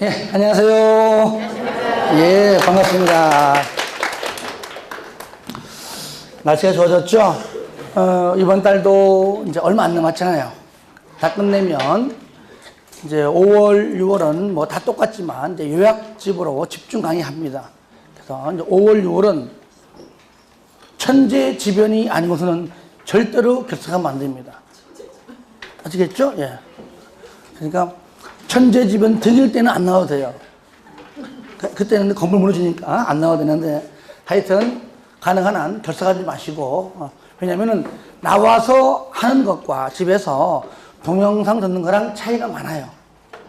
예, 안녕하세요. 예, 반갑습니다. 날씨가 좋아졌죠? 이번 달도 이제 얼마 안 남았잖아요. 다 끝내면 이제 5월, 6월은 뭐 다 똑같지만 이제 요약집으로 집중 강의합니다. 그래서 이제 5월, 6월은 천재지변이 아니고서는 절대로 결석하면 안 됩니다. 아시겠죠? 예. 그러니까 천재지변 득일 때는 안 나와도 돼요. 그때는 건물 무너지니까 안 나와도 되는데 하여튼 가능한 한 결석하지 마시고 왜냐면은 나와서 하는 것과 집에서 동영상 듣는 거랑 차이가 많아요.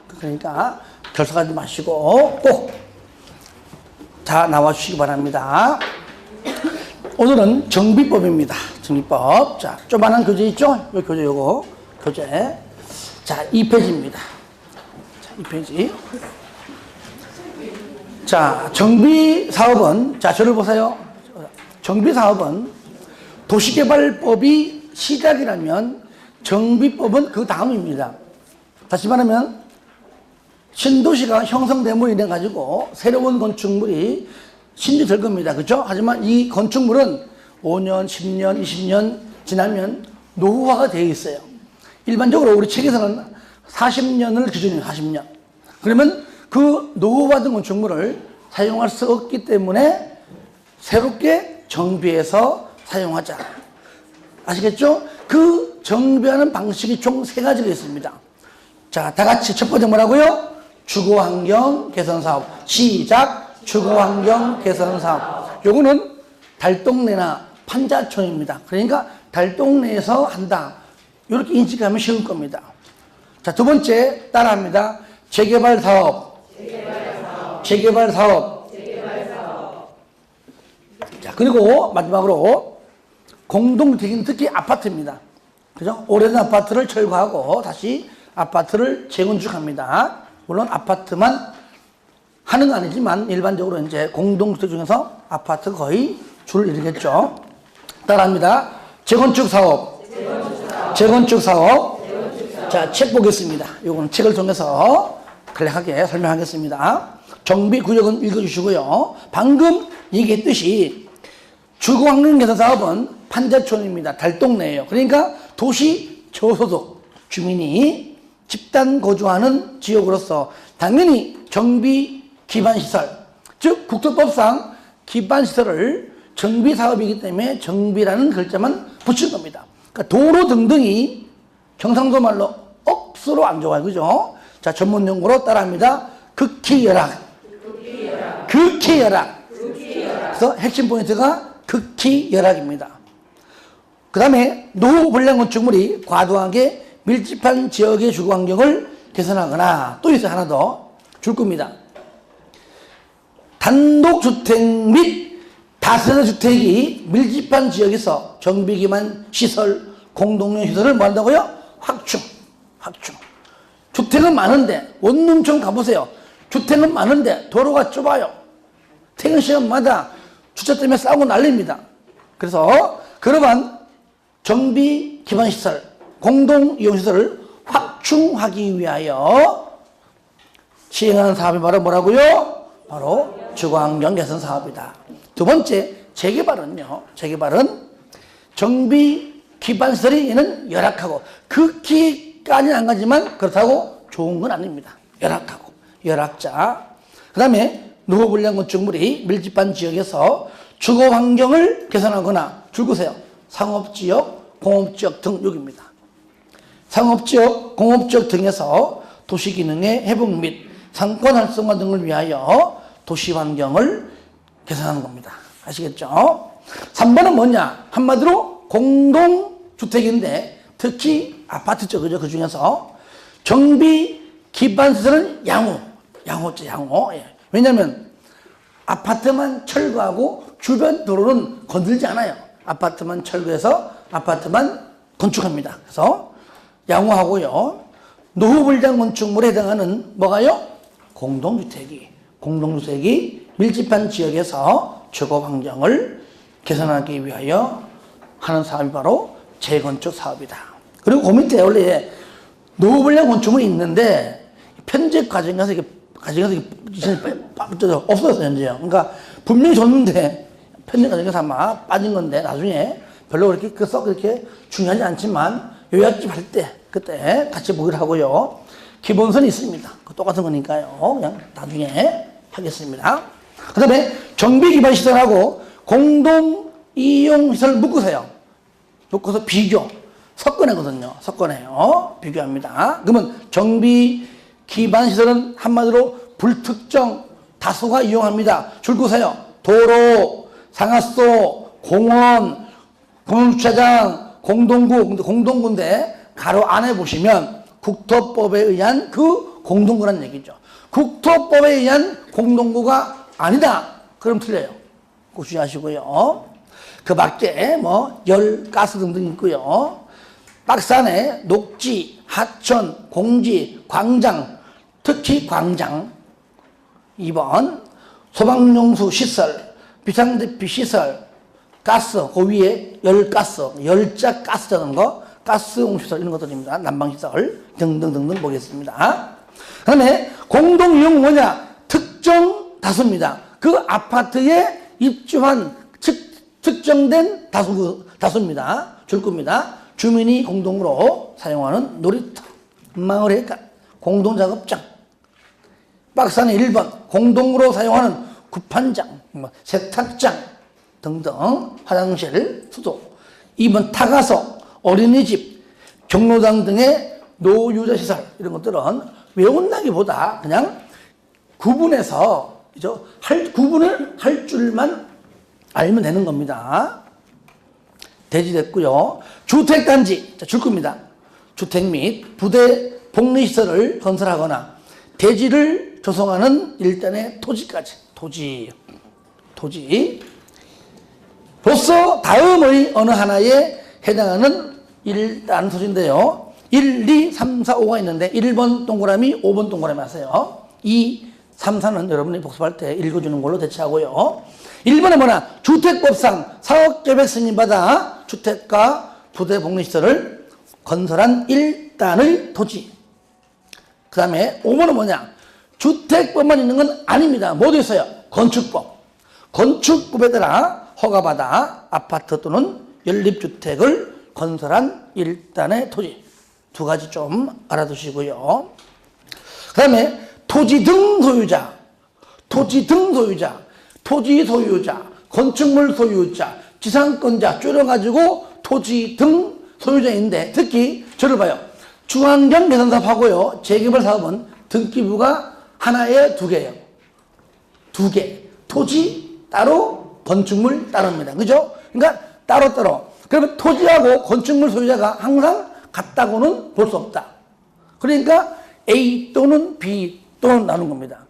그러니까 결석하지 마시고 꼭 다 나와 주시기 바랍니다. 오늘은 정비법입니다. 정비법. 자, 조만한 교재 있죠? 요 교재 요거 교재. 자, 2페이지입니다. 자, 2페이지. 자, 정비사업은, 자, 저를 보세요. 정비사업은 도시개발법이 시작이라면 정비법은 그 다음입니다. 다시 말하면 신도시가 형성됨으로 인해 가지고 새로운 건축물이 신주될 겁니다. 그렇죠? 하지만 이 건축물은 5년, 10년, 20년 지나면 노후화가 되어 있어요. 일반적으로 우리 책에서는 40년을 기준으로 40년. 그러면 그 노후화된 건축물을 사용할 수 없기 때문에 새롭게 정비해서 사용하자. 아시겠죠? 그 정비하는 방식이 총 3가지가 있습니다. 자, 다 같이 첫 번째 뭐라고요? 주거환경 개선사업. 시작! 주거환경 개선사업. 요거는 달동네나 판자촌입니다. 그러니까 달동네에서 한다. 이렇게 인식하면 쉬울 겁니다. 자, 두 번째 따라합니다. 재개발사업. 재개발사업. 자, 그리고 마지막으로 공동주택은 특히 아파트입니다. 그죠? 오래된 아파트를 철거하고 다시 아파트를 재건축합니다. 물론 아파트만 하는 건 아니지만 일반적으로 이제 공동주택 중에서 아파트 거의 줄을 이루겠죠. 따라합니다. 재건축 사업. 재건축 사업. 자, 책 보겠습니다. 요거는 책을 통해서 간략하게 설명하겠습니다. 정비 구역은 읽어주시고요. 방금 얘기했듯이 주거환경 개선 사업은 판자촌입니다. 달동네예요. 그러니까 도시 저소득 주민이 집단 거주하는 지역으로서 당연히 정비 기반시설, 즉 국토법상 기반시설을 정비사업이기 때문에 정비라는 글자만 붙일 겁니다. 그러니까 도로 등등이 경상도 말로 억수로 안 좋아요. 그죠? 자, 전문 용어로 따라합니다. 극히 열악. 극히 열악. 그래서 핵심 포인트가 극히 열악입니다. 그 다음에 노후 불량 건축물이 과도하게 밀집한 지역의 주거 환경을 개선하거나 또 있어요. 하나 더 줄 겁니다. 단독주택 및 다세대 주택이 밀집한 지역에서 정비 기반 시설, 공동용 시설을 뭐 한다고요? 확충. 주택은 많은데 원룸촌 가보세요. 주택은 많은데 도로가 좁아요. 퇴근 시간마다 주차 때문에 싸우고 난립니다. 그래서 그러한 정비 기반 시설, 공동 이용 시설을 확충하기 위하여 시행하는 사업이 바로 뭐라고요? 바로 주거환경 개선 사업이다. 두 번째, 재개발은요. 재개발은 정비 기반 시설이 얘는 열악하고 극히까지는 안 가지만 그렇다고 좋은 건 아닙니다. 열악하고 열악자. 그 다음에 노후 불량 건축물이 밀집한 지역에서 주거 환경을 개선하거나 줄거세요. 상업지역, 공업지역 등 여기입니다. 상업지역, 공업지역 등에서 도시기능의 회복 및 상권 활성화 등을 위하여 도시 환경을 개선하는 겁니다. 아시겠죠? 3번은 뭐냐? 한마디로 공동주택인데 특히 아파트죠. 그죠? 그 중에서 정비 기반시설은 양호죠. 양호. 예. 왜냐하면 아파트만 철거하고 주변 도로는 건들지 않아요. 아파트만 철거해서 아파트만 건축합니다. 그래서 양호하고요. 노후불량 건축물에 해당하는 뭐가요? 공동주택이 밀집한 지역에서 주거 환경을 개선하기 위하여 하는 사업이 바로 재건축 사업이다. 그리고 그 밑에 원래 노후불량 건축물이 있는데 편집 과정에서 이게 가져가서 없어졌어요, 현재요. 그러니까 분명히 줬는데 편집 과정에서 아마 빠진 건데 나중에 별로 그렇게 썩 그렇게 중요하지 않지만 요약집 할 때 그때 같이 보기로 하고요. 기본선이 있습니다. 똑같은 거니까요. 그냥 나중에 하겠습니다. 그 다음에 정비 기반 시설하고 공동 이용 시설 묶으세요. 묶어서 비교. 섞어내거든요. 섞어내요. 비교합니다. 그러면 정비 기반 시설은 한마디로 불특정 다수가 이용합니다. 줄 거세요. 도로, 상하수, 공원, 공영주차장, 공동구, 공동구인데 가로 안에 보시면 국토법에 의한 그 공동구란 얘기죠. 국토법에 의한 공동구가 아니다. 그럼 틀려요. 꼭 주의하시고요. 그 밖에 뭐 열, 가스 등등 있고요. 박스 안에 녹지, 하천, 공지, 광장, 특히 광장. 2번 소방용수 시설, 비상대피 시설, 가스, 그 위에 열가스, 열자 가스 자는 거, 가스용 시설 이런 것들입니다. 난방시설 등등등등 보겠습니다. 그 다음에 공동이용 뭐냐? 특정 다수입니다. 그 아파트에 입주한 특정된 다수입니다. 줄 겁니다. 주민이 공동으로 사용하는 놀이터, 마을회관, 공동작업장. 박스 안에 1번 공동으로 사용하는 구판장, 세탁장 등등, 화장실, 수도. 2번 타가소, 어린이집, 경로당 등의 노유자 시설 이런 것들은 외운다기보다 그냥 구분해서 구분을 할 줄만 알면 되는 겁니다. 대지됐고요. 주택단지 줄 겁니다. 주택 및 부대 복리시설을 건설하거나 대지를 조성하는 일단의 토지까지 토지로서 다음의 어느 하나에 해당하는 일단 토지인데요. 1, 2, 3, 4, 5가 있는데 1번 동그라미, 5번 동그라미 하세요. 2, 3, 4는 여러분이 복습할 때 읽어주는 걸로 대체하고요. 1번에 뭐냐? 주택법상 사업계획 승인받아 주택과 부대 복리시설을 건설한 일단의 토지. 그 다음에 5번은 뭐냐? 주택법만 있는 건 아닙니다. 뭐도 있어요? 건축법. 건축법에 따라 허가받아 아파트 또는 연립주택을 건설한 일단의 토지. 두 가지 좀 알아두시고요. 그 다음에 토지 등 소유자, 건축물 소유자, 지상권자 줄여가지고 토지 등 소유자인데 특히 저를 봐요. 중앙경 개선사업하고요. 재개발 사업은 등기부가 하나에 2개예요. 2개. 토지 따로, 건축물 따로입니다. 그죠? 그러니까 따로따로. 그러면 토지하고 건축물 소유자가 항상 같다고는 볼 수 없다. 그러니까 A 또는 B 또는 나눈 겁니다.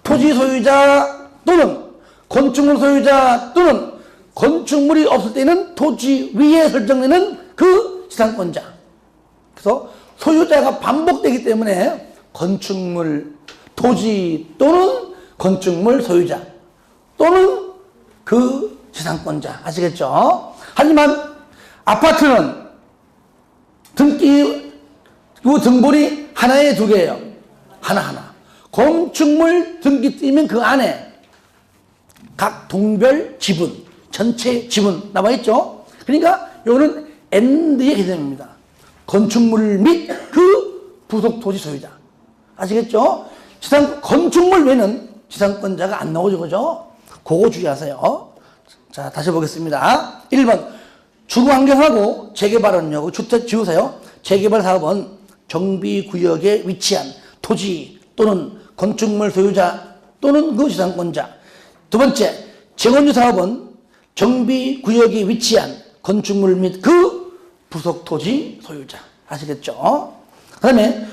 토지 소유자 또는 건축물 소유자 또는 건축물이 없을 때는 토지 위에 설정되는 그 지상권자. 그래서 소유자가 반복되기 때문에 건축물, 토지 또는 건축물 소유자 또는 그 지상권자. 아시겠죠? 하지만 아파트는 등본이 하나에 2개예요. 하나하나. 건축물 등기 띄면 그 안에 각 동별 지분, 전체 지분 나와있죠? 그러니까 이거는 AND의 개념입니다. 건축물 및 그 부속 토지 소유자. 아시겠죠? 건축물 외에는 지상권자가 안 나오죠, 그죠? 그거 주의하세요. 자, 다시 보겠습니다. 1번. 주거환경하고 재개발은요, 주택 지우세요. 재개발 사업은 정비구역에 위치한 토지 또는 건축물 소유자 또는 그 지상권자. 두 번째, 재건축 사업은 정비구역에 위치한 건축물 및 그 부속 토지 소유자. 아시겠죠? 그 다음에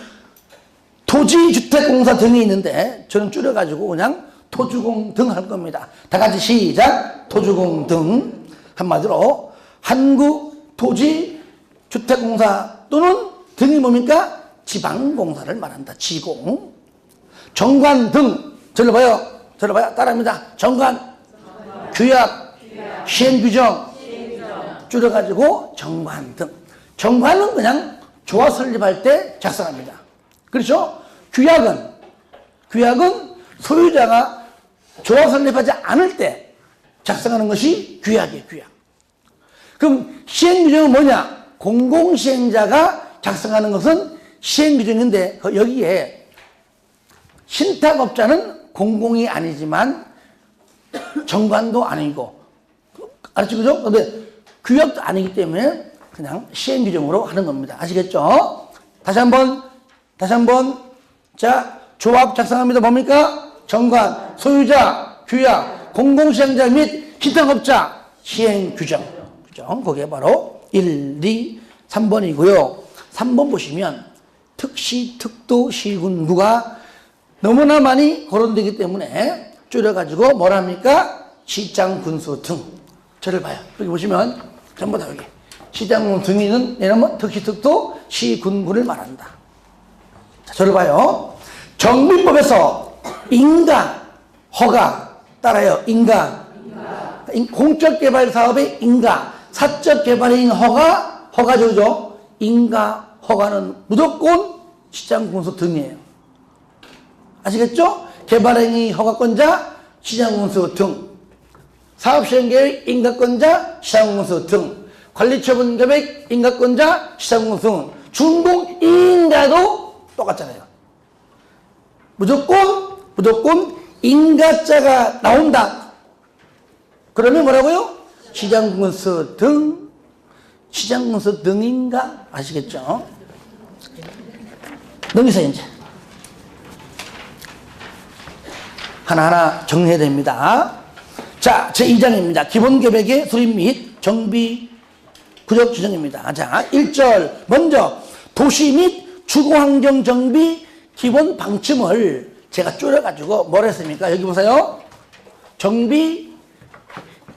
토지주택공사 등이 있는데 저는 줄여가지고 그냥 토주공 등 할 겁니다. 다 같이 시작. 토주공 등. 한마디로 한국토지주택공사 또는 등이 뭡니까? 지방공사를 말한다. 지공. 정관 등. 저를 봐요. 따라합니다. 정관. 규약. 시행규정. 줄여가지고 정관 등. 정관은 그냥 조합 설립할 때 작성합니다. 그렇죠? 규약은 규약은 소유자가 조합 설립하지 않을 때 작성하는 것이 규약이에요, 규약. 그럼 시행규정은 뭐냐? 공공시행자가 작성하는 것은 시행규정인데 여기에 신탁업자는 공공이 아니지만 정관도 아니고, 알았죠? 그죠? 근데 규약도 아니기 때문에 그냥 시행규정으로 하는 겁니다. 아시겠죠? 다시 한번. 자, 조합 작성합니다. 뭡니까? 정관, 소유자, 규약, 공공시행자 및 신탁업자, 시행규정. 규정. 그게 바로 1, 2, 3번이고요. 3번 보시면 특시, 특도, 시군구가 너무나 많이 거론되기 때문에 줄여가지고 뭐랍니까? 시장, 군수 등. 저를 봐요. 여기 보시면 전부 다 여기. 시장, 군수 등이는 얘는 뭐 특시, 특도, 시군구를 말한다. 자, 저를 봐요. 정비법에서 인가, 허가 따라요. 인가. 공적개발 사업의 인가, 사적개발인 허가죠. 인가, 허가는 무조건 시장, 군수 등이에요. 아시겠죠? 개발행위 허가권자, 시장군수 등. 사업시행계획 인가권자, 시장군수 등. 관리처분계획 인가권자, 시장군수 등. 준공인가도 똑같잖아요. 무조건 인가자가 나온다. 그러면 뭐라고요? 시장군수 등. 시장군수 등인가? 아시겠죠? 넘기세요, 이제. 하나하나 정리해야 됩니다. 자, 제2장입니다. 기본계획의 수립 및 정비 구역 지정입니다. 자, 1절 먼저 도시 및 주거환경 정비 기본 방침을 제가 줄여가지고 뭐라 했습니까? 여기 보세요. 정비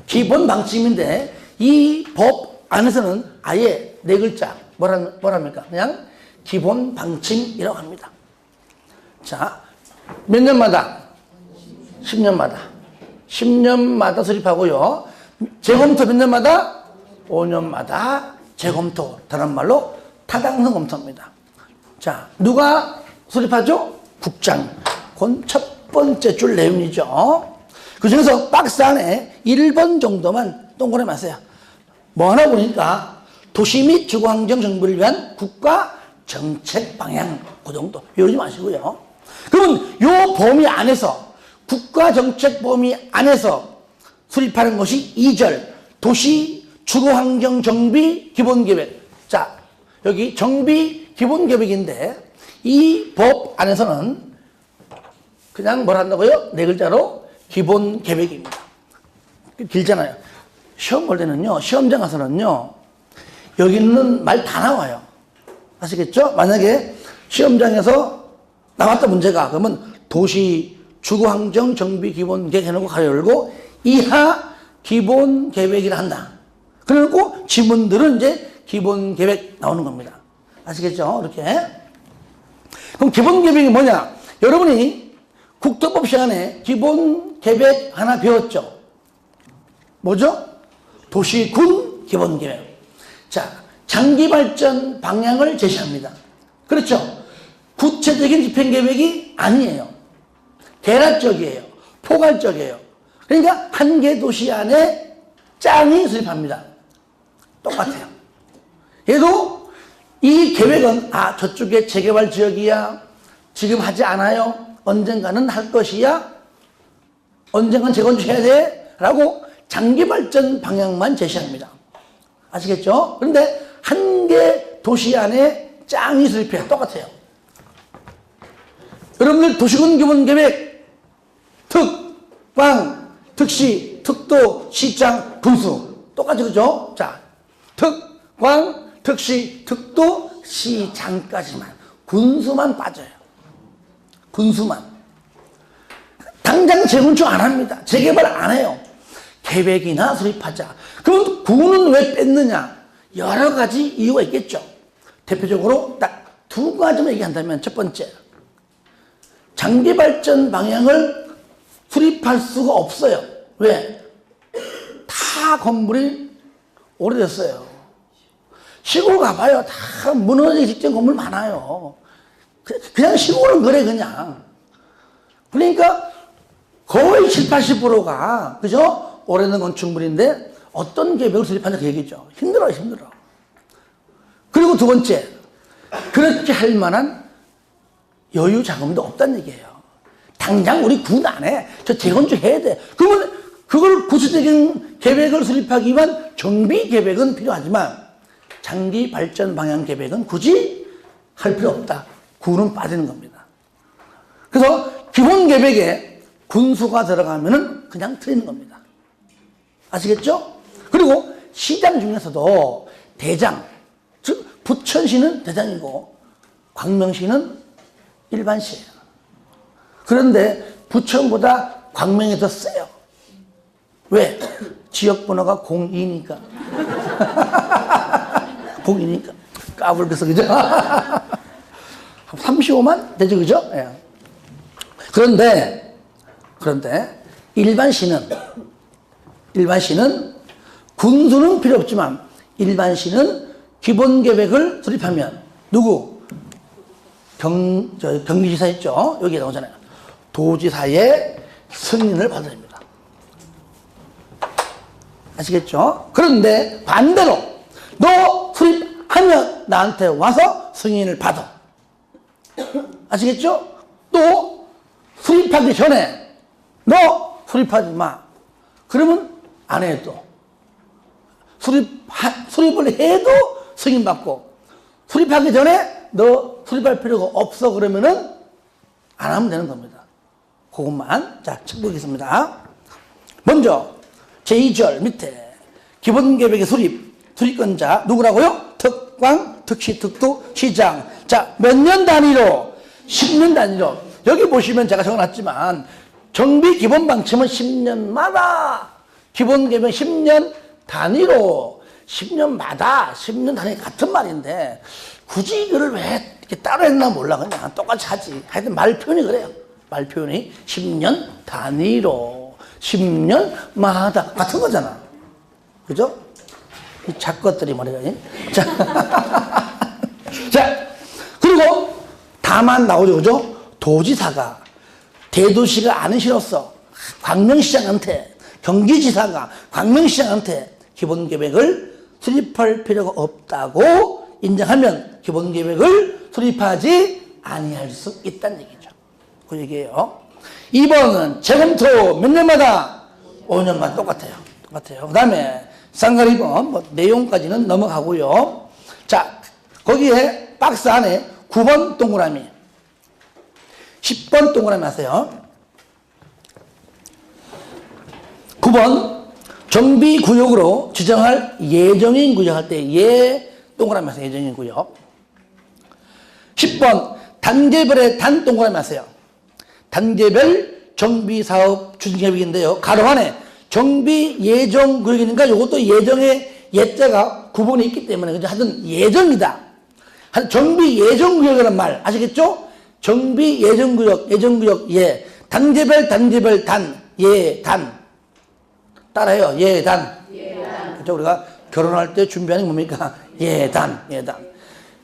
기본 방침인데 이 법 안에서는 아예 네 글자 뭐랍니까? 그냥 기본 방침이라고 합니다. 자, 몇 년마다? 10년마다 수립하고요. 재검토 몇 년마다? 5년마다 재검토. 다른 말로 타당성 검토입니다. 자, 누가 수립하죠? 국장. 그건 첫 번째 줄 내용이죠. 그 중에서 박스 안에 1번 정도만 동그라미 하세요. 뭐 하나 보니까 도시 및 주거환경 정비를 위한 국가 정책 방향. 그 정도. 외우지 마시고요. 그러면 요 범위 안에서 국가정책 범위 안에서 수립하는 것이 2절 도시 주거환경 정비 기본계획. 자, 여기 정비 기본계획인데 이 법 안에서는 그냥 뭘 한다고요? 네 글자로 기본계획입니다. 길잖아요. 시험 볼 때는요, 시험장 가서는요, 여기 있는 말 다 나와요. 아시겠죠? 만약에 시험장에서 나왔던 문제가 그러면 도시 주거환경 정비 기본계획 해놓고 가로 열고 이하 기본계획이라 한다. 그래놓고 지문들은 이제 기본계획 나오는 겁니다. 아시겠죠? 이렇게. 그럼 기본계획이 뭐냐? 여러분이 국토법 시간에 기본계획 하나 배웠죠? 뭐죠? 도시군 기본계획. 자, 장기발전 방향을 제시합니다. 그렇죠? 구체적인 집행계획이 아니에요. 대략적이에요. 포괄적이에요. 그러니까 한 개 도시 안에 짱이 수립합니다. 똑같아요. 얘도 이 계획은 저쪽에 재개발 지역이야. 지금 하지 않아요. 언젠가는 할 것이야. 언젠간 재건축해야 돼. 라고 장기발전 방향만 제시합니다. 아시겠죠? 그런데 한 개 도시 안에 짱이 수립해요. 똑같아요. 여러분들 도시군 기본계획 특, 광, 특시, 특도, 시장, 군수. 똑같이 그죠? 자, 특, 광, 특시, 특도, 시장까지만. 군수만 빠져요. 군수만. 당장 재건축 안 합니다. 재개발 안 해요. 계획이나 수립하자. 그럼 구는 왜 뺐느냐? 여러 가지 이유가 있겠죠. 대표적으로 딱 두 가지만 얘기한다면 첫 번째. 장기발전 방향을 수립할 수가 없어요. 왜? 다 건물이 오래됐어요. 시골 가봐요. 다 무너지기 직전 건물 많아요. 그냥 시골은 그래, 그냥. 그러니까 거의 7, 80%가, 그죠? 오래된 건축물인데 어떤 계획을 수립하냐 그 얘기죠. 힘들어요, 힘들어. 그리고 두 번째, 그렇게 할 만한 여유 자금도 없다는 얘기예요. 당장 우리 군 안에 저 재건축 해야 돼. 그러면 그걸 구체적인 계획을 수립하기 위한 정비 계획은 필요하지만 장기 발전 방향 계획은 굳이 할 필요 없다. 군은 빠지는 겁니다. 그래서 기본 계획에 군수가 들어가면은 그냥 틀리는 겁니다. 아시겠죠? 그리고 시장 중에서도 대장, 즉 부천시는 대장이고 광명시는 일반시예요. 그런데 부천보다 광명이 더 세요. 왜? 지역번호가 02니까. 02니까. 까불겠어, 그죠? 35만? 되죠, 그죠? 예. 그런데 일반시는 군수는 필요 없지만 일반시는 기본 계획을 수립하면 누구? 경기지사 있죠? 여기 나오잖아요. 도지사의 승인을 받아야 됩니다. 아시겠죠? 그런데 반대로 너 수립하면 나한테 와서 승인을 받아. 아시겠죠? 또 수립하기 전에 너 수립하지 마. 그러면 안 해도 수립을 해도 승인받고 수립하기 전에 너 수립할 필요가 없어 그러면은 안 하면 되는 겁니다. 그것만 자 짚어보겠습니다. 먼저 제2절 밑에 기본계획의 수립권자 누구라고요? 특광, 특시, 특도, 시장. 자, 몇 년 단위로? 10년 단위로. 여기 보시면 제가 적어놨지만 정비 기본 방침은 10년마다 기본계획 10년 단위로 10년마다 10년 단위 같은 말인데 굳이 이거를 왜 이렇게 따로 했나 몰라. 그냥 똑같이 하지. 하여튼 말 표현이 그래요. 말 표현이 10년 단위로 10년마다 같은 거잖아. 그죠? 이 작것들이 말이야. 자. 자, 그리고 다만 나오죠. 그죠? 도지사가 대도시가 아니시로서 광명시장한테 경기지사가 광명시장한테 기본계획을 수립할 필요가 없다고 인정하면 기본계획을 수립하지 아니할 수 있다는 얘기죠. 그 얘기예요. 2번은 재검토 몇 년마다? 5년마다 똑같아요. 그 다음에 쌍가리 2번 뭐 내용까지는 넘어가고요. 자, 거기에 박스 안에 9번 동그라미 10번 동그라미 하세요. 9번 정비구역으로 지정할 예정인 구역 할 때 예 동그라미 하세요. 예정인 구역. 10번 단계별의 단 동그라미 하세요. 단계별 정비사업 추진계획인데요. 가로 안에 정비 예정 구역이니까 이것도 예정의 예자가 구분이 있기 때문에 그죠? 하여튼 예정이다. 정비 예정 구역이라는 말 아시겠죠? 정비 예정 구역 예. 단계별 단 예 단. 따라해요. 예 단. 그렇죠? 우리가 결혼할 때 준비하는 게 뭡니까? 예 단.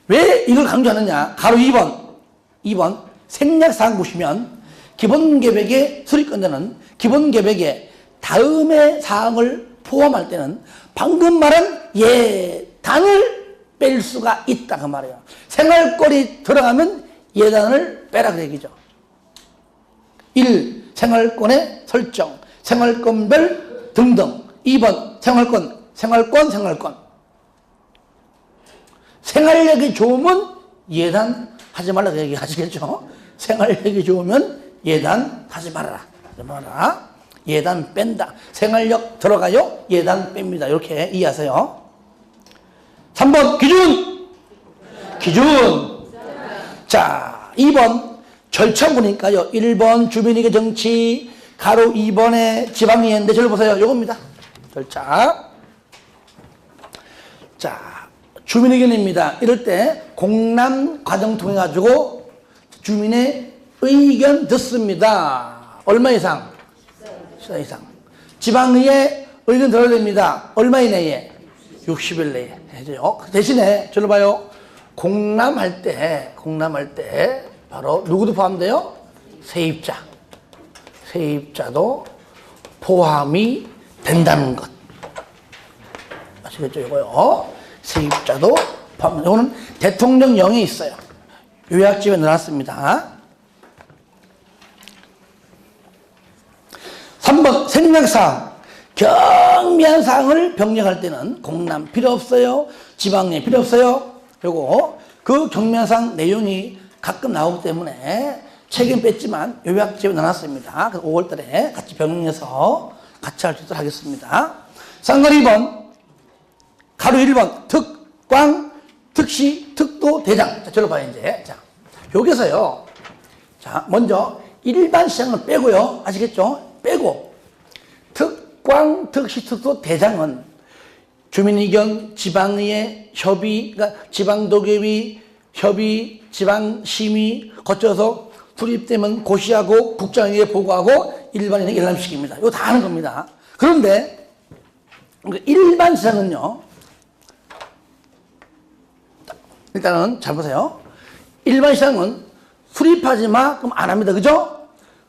왜 이걸 강조하느냐? 가로 2번 생략사항 보시면 기본계획의 수립권자는 기본계획에 다음의 사항을 포함할 때는 방금 말한 예단을 뺄 수가 있다 그 말이에요. 생활권이 들어가면 예단을 빼라 그 얘기죠. 1. 생활권의 설정, 생활권별 등등. 2번 생활권. 생활력이 좋으면 예단하지 말라 그 얘기 하시겠죠? 생활력이 좋으면 예단하지 말아라. 예단 뺀다. 생활력 들어가요. 예단 뺍니다. 이렇게 이해하세요. 3번 기준. 자, 2번 절차 보니까요. 1번 주민에게 정치, 가로 2번에 지방이했는데 저를 보세요. 요겁니다. 절차. 자, 주민의견입니다. 이럴 때 공람 과정 통해 가지고 주민의 의견 듣습니다. 얼마 이상? 14 이상. 지방의회 의견 들어야 됩니다. 얼마 이내에? 60일 내에 해줘요. 대신에 저를 봐요. 공람할 때 바로 누구도 포함돼요? 세입자. 세입자도 포함이 된다는 것. 아시겠죠? 이거요. 세입자도 포함. 이거는 대통령령에 있어요. 요약집에 넣어놨습니다. 3번 생략사항. 경미한 사항을 병력할 때는 공람 필요 없어요. 지방령 필요 없어요. 그리고 그 경미한 사항 내용이 가끔 나오기 때문에 책임 뺐지만 요약집에 넣어놨습니다. 5월달에 같이 병행해서 같이 할 수 있도록 하겠습니다. 쌍거리 2번, 가로 1번, 특, 꽝, 특시, 특도, 대장. 자, 저로 봐요, 이제. 자, 여기서요. 자, 먼저 일반 시장은 빼고요. 아시겠죠? 빼고. 특, 꽝, 특시, 특도, 대장은 주민의견, 지방의회, 협의, 그러니까 지방도계위, 협의, 지방심의 거쳐서 수립되면 고시하고 국장에게 보고하고 일반인에게 열람시킵니다. 이거 다 하는 겁니다. 그런데 일반 시장은요. 일단은 잘 보세요. 일반 시장은 수립하지 마 그럼 안 합니다. 그죠?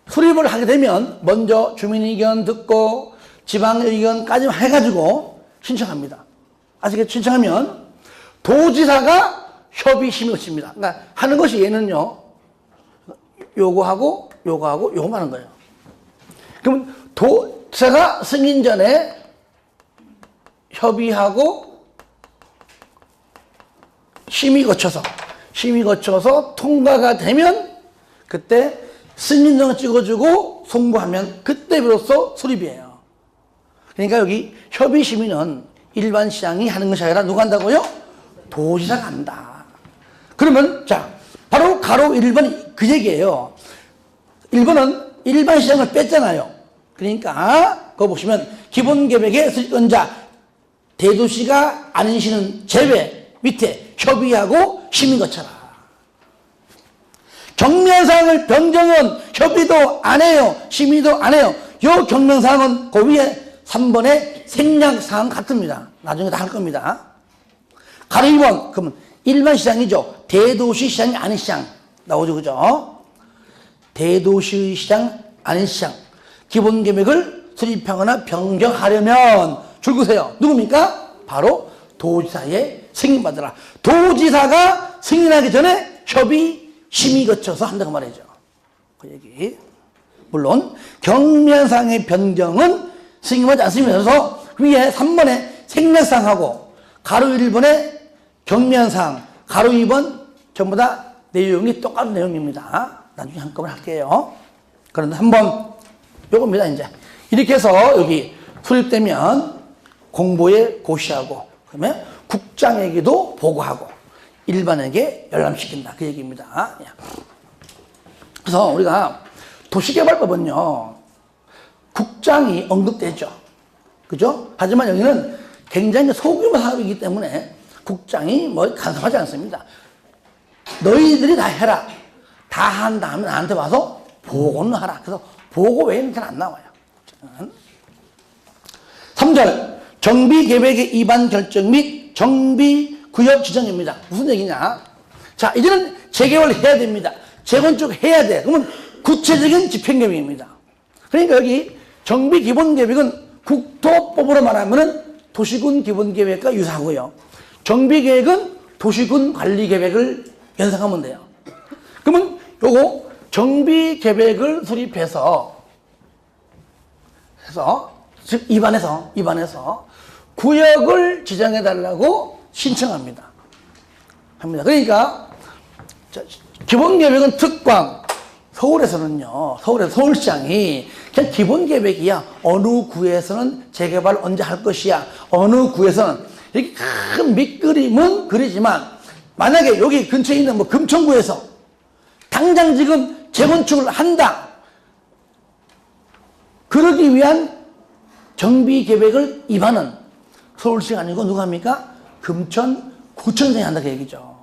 수립을 하게 되면 먼저 주민의견 듣고 지방의견까지 해가지고 신청합니다. 아시겠죠? 신청하면 도지사가 협의 심의 거칩니다. 그러니까 하는 것이 얘는요. 요거하고 요거하고 요거만 하는 거예요. 그러면 도지사가 승인 전에 협의하고 심의 거쳐서 통과가 되면 그때 승인증을 찍어주고 송부하면 그때 비로소 수립이에요. 그러니까 여기 협의 심의는 일반 시장이 하는 것이 아니라 누가 한다고요? 도지사가 한다. 그러면 자 바로 가로 1번 그 얘기예요. 1번은 일반 시장을 뺐잖아요. 그러니까 그거 보시면 기본계획의 수립권자 대도시가 아닌 시는 제외 밑에 협의하고 심의 거쳐라. 경면사항을 변경은 협의도 안 해요. 심의도 안 해요. 요 경면사항은 그 위에 3번의 생략사항 같습니다. 나중에 다 할 겁니다. 가로 2번 그러면 일반 시장이죠. 대도시 시장이 아닌 시장 나오죠. 그죠? 대도시 시장 아닌 시장 기본계획을 수립하거나 변경하려면 줄 그세요. 누굽니까? 바로 도지사의 승인받으라. 도지사가 승인하기 전에 협의 심의 거쳐서 한다고 말이죠. 그 얘기. 물론 경면상의 변경은 승인하지 않습니다. 그래서 위에 3번에 생략사항하고 가로 1번에 경면사항, 가로 2번 전부 다 내용이 똑같은 내용입니다. 나중에 한꺼번에 할게요. 그런데 한번 요겁니다. 이제 이렇게 해서 여기 수립되면 공보에 고시하고 그다음에 국장에게도 보고하고 일반에게 열람시킨다. 그 얘기입니다. 그래서 우리가 도시개발법은요. 국장이 언급되죠. 그죠? 하지만 여기는 굉장히 소규모 사업이기 때문에 국장이 뭐 간섭하지 않습니다. 너희들이 다 해라. 다 한 다음에 나한테 와서 보고는 하라. 그래서 보고 외에는 잘 안 나와요. 3절 정비계획의 위반 결정 및 정비구역 지정입니다. 무슨 얘기냐? 자, 이제는 재개발해야 됩니다. 재건축 해야 돼. 그러면 구체적인 집행계획입니다. 그러니까 여기 정비기본계획은 국토법으로 말하면 도시군 기본계획과 유사하고요. 정비계획은 도시군 관리계획을 연상하면 돼요. 그러면 요거 정비계획을 수립해서 즉 입안해서 구역을 지정해달라고 신청합니다. 그러니까 기본계획은 특광, 서울에서는요, 서울시장이 그냥 기본계획이야. 어느 구에서는 재개발 언제 할 것이야. 어느 구에서는 이렇게 큰 밑그림은 그리지만 만약에 여기 근처에 있는 뭐 금천구에서 당장 지금 재건축을 한다. 그러기 위한 정비계획을 위반은 서울시가 아니고 누가 합니까? 금천구청장이 한다 그 얘기죠.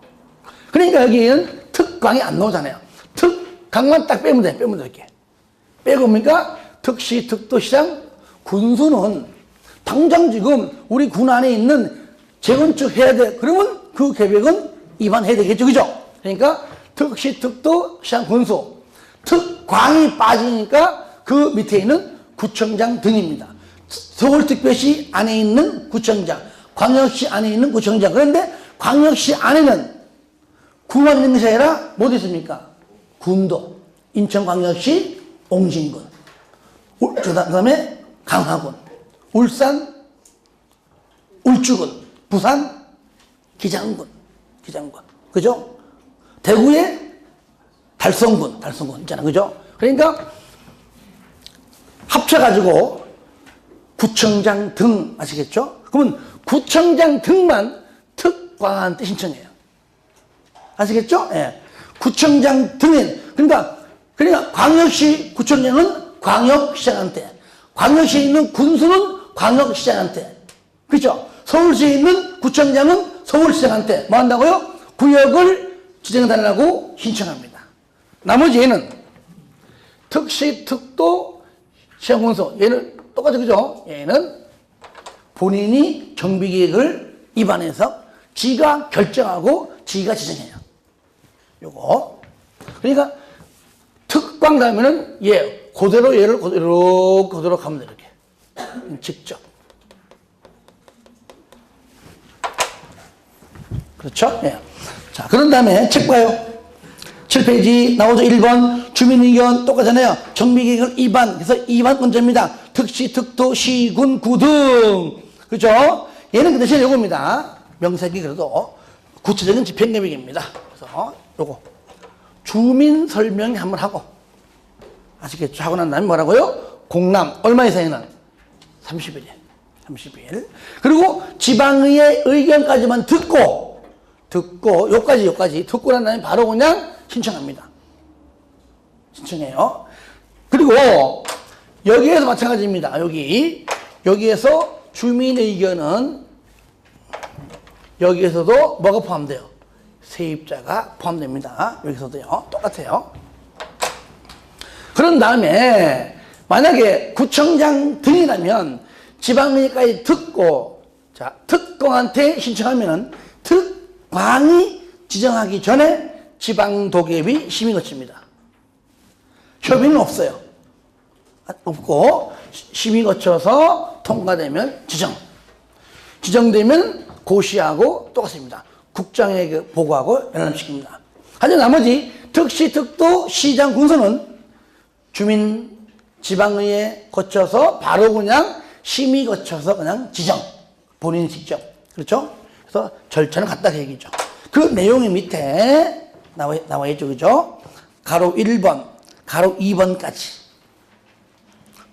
그러니까 여기는 특광이 안 나오잖아요. 특강만 딱 빼면 돼. 이렇게. 빼고 뭡니까? 특시, 특도시장, 군수는 당장 지금 우리 군 안에 있는 재건축 해야 돼. 그러면 그 계획은 위반해야 되겠죠. 그죠? 그러니까 특시, 특도, 시장, 군수. 특광이 빠지니까 그 밑에 있는 구청장 등입니다. 서울특별시 안에 있는 구청장, 광역시 안에 있는 구청장. 그런데 광역시 안에는 구만 있는 것이 아니라 뭐 있습니까? 군도, 인천광역시 옹진군, 그 다음에 강화군, 울산 울주군, 부산 기장군, 그죠? 대구의 달성군 있잖아, 그죠? 그러니까 합쳐가지고 구청장 등 아시겠죠? 그러면 구청장 등만 특광한테 신청해요. 아시겠죠? 예. 구청장 등인, 그러니까 광역시 구청장은 광역시장한테, 광역시에 있는 군수는 광역시장한테, 그죠? 서울시에 있는 구청장은 서울시장한테 뭐 한다고요? 구역을 지정해달라고 신청합니다. 나머지에는 특시, 특도, 시장군수, 얘는 똑같죠, 그죠? 얘는 본인이 정비계획을 입안해서 지가 결정하고 지가 지정해요. 요거. 그러니까 특광 가면은 얘 그대로 얘를 그대로 가면 돼, 이렇게. 직접. 그렇죠? 예. 자, 그런 다음에 책 봐요. 7페이지 나오죠. 1번 주민의견 똑같잖아요. 정비계획을 입안. 그래서 입안 문제입니다. 특시, 특도, 시, 군, 구 등. 그죠? 얘는 그 대신 요겁니다. 명색이 그래도 구체적인 집행계획입니다. 그래서 요거 주민 설명 한번 하고, 아시겠죠? 하고 난 다음에 뭐라고요? 공람 얼마 이상에는 30일. 그리고 지방의회 의견까지만 듣고 요까지 듣고 난 다음에 바로 그냥 신청합니다. 신청해요. 그리고 여기에서 마찬가지입니다. 여기에서 주민 의견은 여기에서도 뭐가 포함돼요? 세입자가 포함됩니다. 여기서도요. 똑같아요. 그런 다음에 만약에 구청장 등이라면 지방의회까지 듣고, 자, 특공한테 신청하면은 특광이 지정하기 전에 지방도계비 심의 거칩니다. 협의는 없어요. 없고 심의 거쳐서 통과되면 지정되면 고시하고 똑같습니다. 국장에게 보고하고 연락시킵니다. 하지만 나머지 특시, 특도, 시장, 군수는 주민 지방의회 거쳐서 바로 그냥 심의 거쳐서 그냥 지정, 본인이 직접. 그렇죠? 그래서 절차는 같다 그 얘기죠. 그 내용이 밑에 나와 있죠. 그죠? 가로 1번, 가로 2번까지.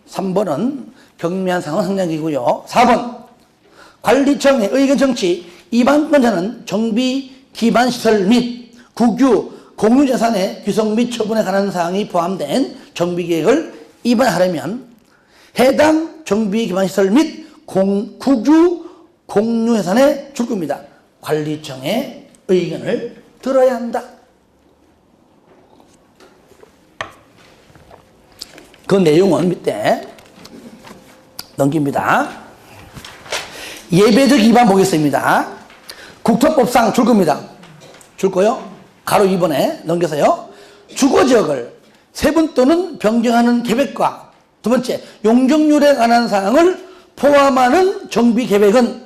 3번은 경미한 상황 상량이고요. 4번, 관리청의 의견 정치, 입안권자는 정비 기반 시설 및 국유, 공유재산의 규성 및 처분에 관한 사항이 포함된 정비계획을 입안하려면 해당 정비 기반 시설 및 국유, 공유재산에 줄 겁니다. 관리청의 의견을 들어야 한다. 그 내용은 밑에 넘깁니다. 예배적 위반 보겠습니다. 국토법상 줄 겁니다. 줄 거요. 가로 2번에 넘겨서요. 주거지역을 세분 또는 변경하는 계획과 두 번째, 용적률에 관한 사항을 포함하는 정비계획은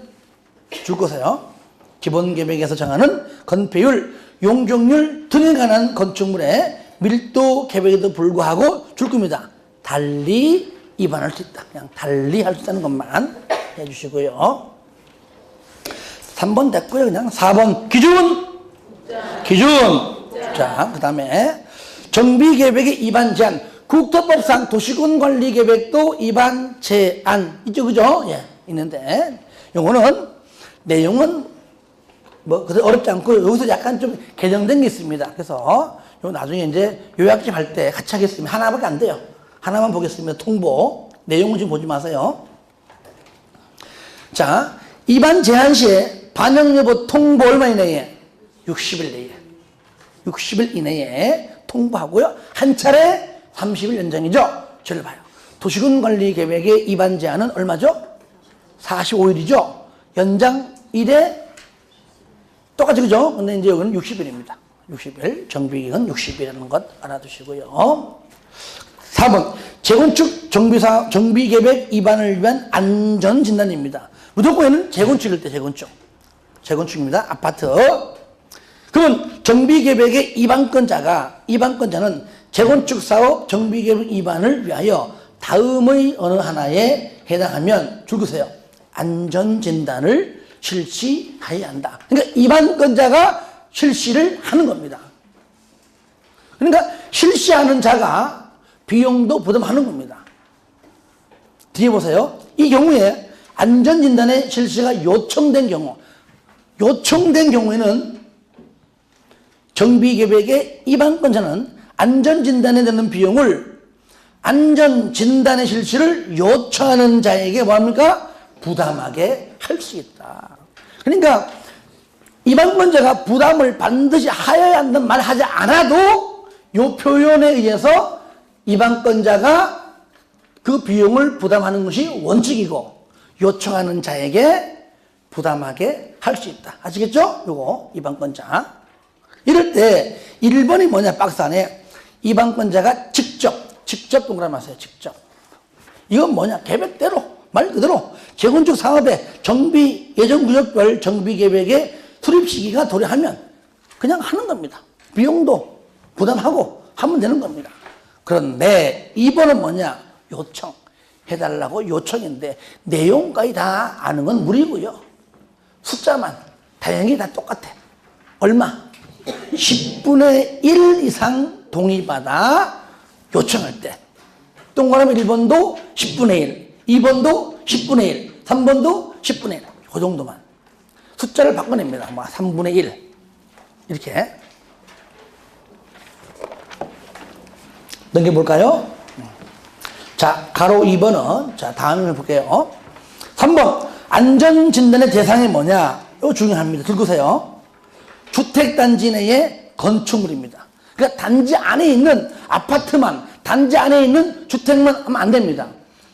줄 것이요. 기본계획에서 정하는 건폐율, 용적률 등에 관한 건축물의 밀도 계획에도 불구하고 줄 겁니다. 달리 위반할 수 있다. 그냥 달리 할 수 있다는 것만 해주시고요. 3번 됐고요. 그냥 4번 기준. 자, 그 다음에 정비계획의 위반 제한. 국토법상 도시군관리계획도 위반 제한 있죠, 그죠? 예, 있는데 요거는 내용은 뭐 그렇게 어렵지 않고 여기서 약간 좀 개정된 게 있습니다. 그래서 요 나중에 이제 요약집 할 때 같이 하겠습니다. 하나밖에 안 돼요. 하나만 보겠습니다. 통보. 내용은 지금 보지 마세요. 자, 위반 제한 시에 반영 여부 통보 얼마 이내에? 60일 내에. 60일 이내에 통보하고요. 한 차례 30일 연장이죠. 저를 봐요. 도시군관리계획의 위반 제한은 얼마죠? 45일이죠. 연장 1회 똑같이 그죠? 근데 이제 여기는 60일입니다. 60일. 정비기간 60일이라는 것 알아두시고요. 4번 재건축 정비계획 위반을 위한 안전진단입니다. 무조건에는 재건축일 때 재건축입니다. 아파트. 그러면 정비계획의 위반건자는 재건축사업 정비계획 위반을 위하여 다음의 어느 하나에 해당하면 줄거세요. 안전진단을 실시해야 한다. 그러니까 위반건자가 실시를 하는 겁니다. 그러니까 실시하는 자가 비용도 부담하는 겁니다. 뒤에 보세요. 이 경우에 안전진단의 실시가 요청된 경우에는 정비계획의 위반건자는 안전진단에 드는 비용을 안전진단의 실시를 요청하는 자에게 뭐합니까? 부담하게 할 수 있다. 그러니까 위반건자가 부담을 반드시 하여야 한다는 말 하지 않아도 이 표현에 의해서 위반건자가 그 비용을 부담하는 것이 원칙이고 요청하는 자에게 부담하게 할 수 있다. 아시겠죠? 요거 위반건자. 이럴 때 1번이 뭐냐, 박스 안에 위반건자가 직접 동그라미 하세요. 직접. 이건 뭐냐, 계획대로 말 그대로 재건축 사업의 정비 예정구역별 정비계획의 수립 시기가 도래하면 그냥 하는 겁니다. 비용도 부담하고 하면 되는 겁니다. 그런데 2번은 뭐냐, 요청. 해달라고 요청인데 내용까지 다 아는 건 무리고요. 숫자만 다행히 다 똑같아. 얼마? 10분의 1 이상 동의받아 요청할 때. 동그라미 1번도 10분의 1, 2번도 10분의 1, 3번도 10분의 1. 그 정도만. 숫자를 바꿔냅니다. 3분의 1. 이렇게. 넘겨볼까요? 자, 가로 2번은, 자, 다음에 볼게요. 3번. 안전진단의 대상이 뭐냐? 이거 중요합니다. 들으세요. 주택단지 내의 건축물입니다. 그러니까 단지 안에 있는 아파트만, 단지 안에 있는 주택만 하면 안 됩니다.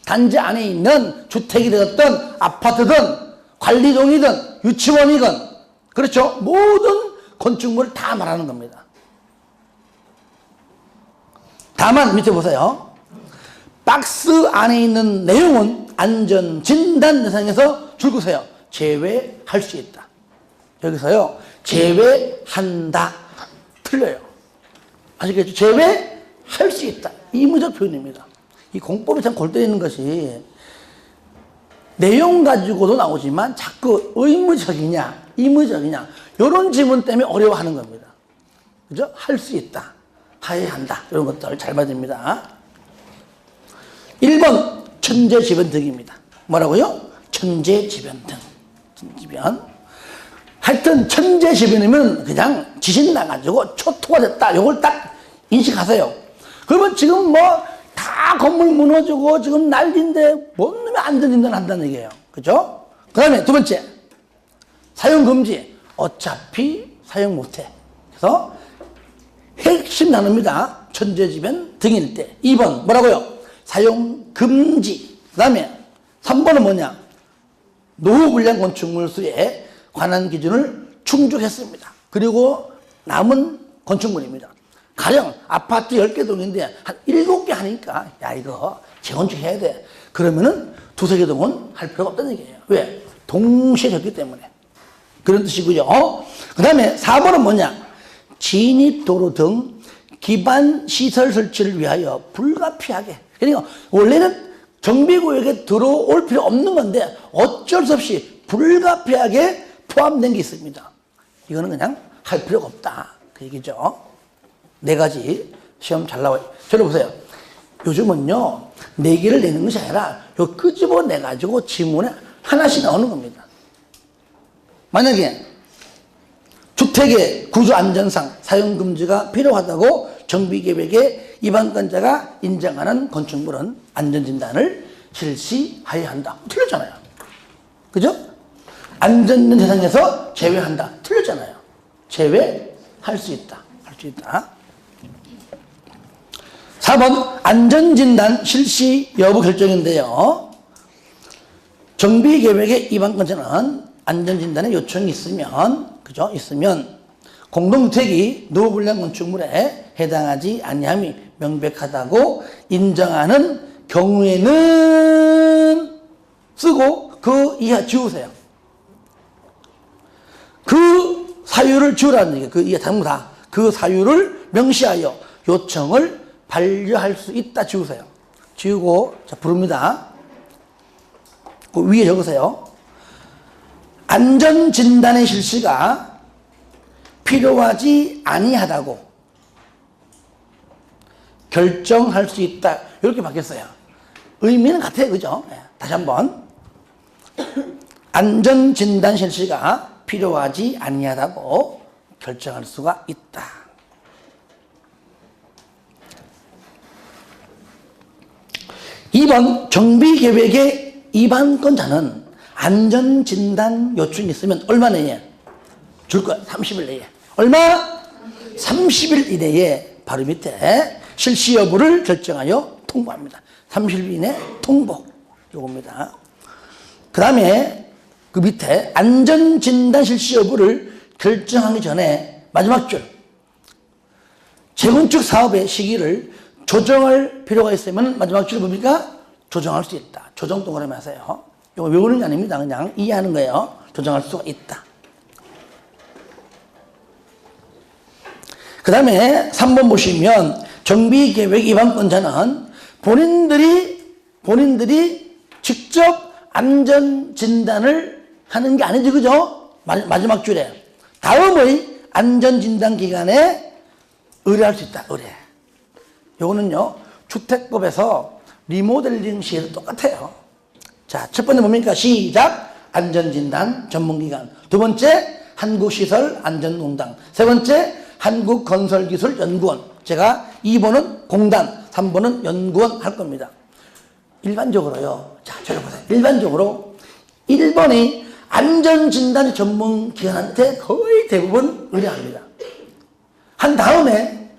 단지 안에 있는 주택이 되었던 아파트든 관리동이든 유치원이든, 그렇죠? 모든 건축물을 다 말하는 겁니다. 다만 밑에 보세요. 박스 안에 있는 내용은 안전진단 대상에서 줄거세요. 제외할 수 있다. 여기서요, 제외한다. 틀려요. 아시겠죠? 제외할 수 있다. 의무적 표현입니다. 이 공법이 참 골 때리는 것이 내용 가지고도 나오지만 자꾸 의무적이냐, 의무적이냐, 이런 질문 때문에 어려워하는 겁니다. 그죠? 할 수 있다. 해야 한다. 이런 것들 잘 받습니다. 1번 천재지변등입니다. 뭐라고요? 천재지변등. 천재지변. 하여튼 천재지변이면 그냥 지진 나가지고 초토가 됐다. 이걸 딱 인식하세요. 그러면 지금 다 건물 무너지고 지금 난리인데 뭔 놈이 안전진단 한다는 얘기예요. 그죠? 그 다음에 두 번째, 사용금지. 어차피 사용 못해. 그래서 핵심 나눕니다. 천재지변 등일 때. 2번 뭐라고요? 사용금지. 그 다음에 3번은 뭐냐? 노후불량 건축물 수에 관한 기준을 충족했습니다. 그리고 남은 건축물입니다. 가령 아파트 10개 동인데 한 7개 하니까 야, 이거 재건축해야 돼. 그러면은 두세 개 동은 할 필요가 없다는 얘기예요. 왜? 동시에 졌기 때문에. 그런 뜻이고요. 그 다음에 4번은 뭐냐? 진입도로 등 기반 시설 설치를 위하여 불가피하게. 그러니까 원래는 정비구역에 들어올 필요 없는 건데 어쩔 수 없이 불가피하게 포함된 게 있습니다. 이거는 그냥 할 필요가 없다. 그 얘기죠. 4가지 시험 잘 나와요. 저를 보세요. 요즘은요, 4개를 내는 것이 아니라 요 끄집어내가지고 지문에 하나씩 나오는 겁니다. 만약에 주택의 구조안전상 사용금지가 필요하다고 정비계획의 위반건자가 인정하는 건축물은 안전진단을 실시해야 한다. 틀렸잖아요. 그죠? 안전진단 대상에서 제외한다. 틀렸잖아요. 제외할 수 있다. 할 수 있다. 4번 안전진단 실시 여부 결정인데요. 정비계획의 위반건자는 안전진단의 요청이 있으면, 그죠? 있으면 공동주택이 노후불량 건축물에 해당하지 아니함이 명백하다고 인정하는 경우에는 쓰고 그 이하 지우세요. 그 사유를 지우라는 얘기예요. 그 이하 전부 다. 그 사유를 명시하여 요청을 반려할 수 있다 지우세요. 지우고 자 부릅니다. 그 위에 적으세요. 안전진단의 실시가 필요하지 아니하다고 결정할 수 있다. 이렇게 바뀌었어요. 의미는 같아요. 그죠? 다시 한번. 안전진단 실시가 필요하지 아니하다고 결정할 수가 있다. (2번) 정비계획의 위반건자는 안전진단 요청이 있으면 얼마 내에 줄 거야? 30일 내에. 얼마? 30일 이내에 바로 밑에 실시 여부를 결정하여 통보합니다. 30일 이내 통보. 요겁니다. 그 다음에 그 밑에 안전진단 실시 여부를 결정하기 전에 마지막 줄. 재건축 사업의 시기를 조정할 필요가 있으면 마지막 줄이 뭡니까? 조정할 수 있다. 조정 동그라미 하세요. 이거 외우는 게 아닙니다. 그냥 이해하는 거예요. 조정할 수가 있다. 그 다음에 3번 보시면 정비계획 위반건자는 본인들이 직접 안전진단을 하는 게 아니지, 그죠? 마지막 줄에. 다음의 안전진단 기간에 의뢰할 수 있다, 의뢰. 요거는요, 주택법에서 리모델링 시에도 똑같아요. 자, 첫 번째 뭡니까? 시작. 안전진단 전문기관. 두 번째, 한국시설안전공단. 세 번째, 한국건설기술연구원. 제가 2번은 공단, 3번은 연구원 할 겁니다. 일반적으로요. 자, 저를 보세요. 일반적으로 1번이 안전진단 전문기관한테 거의 대부분 의뢰합니다. 한 다음에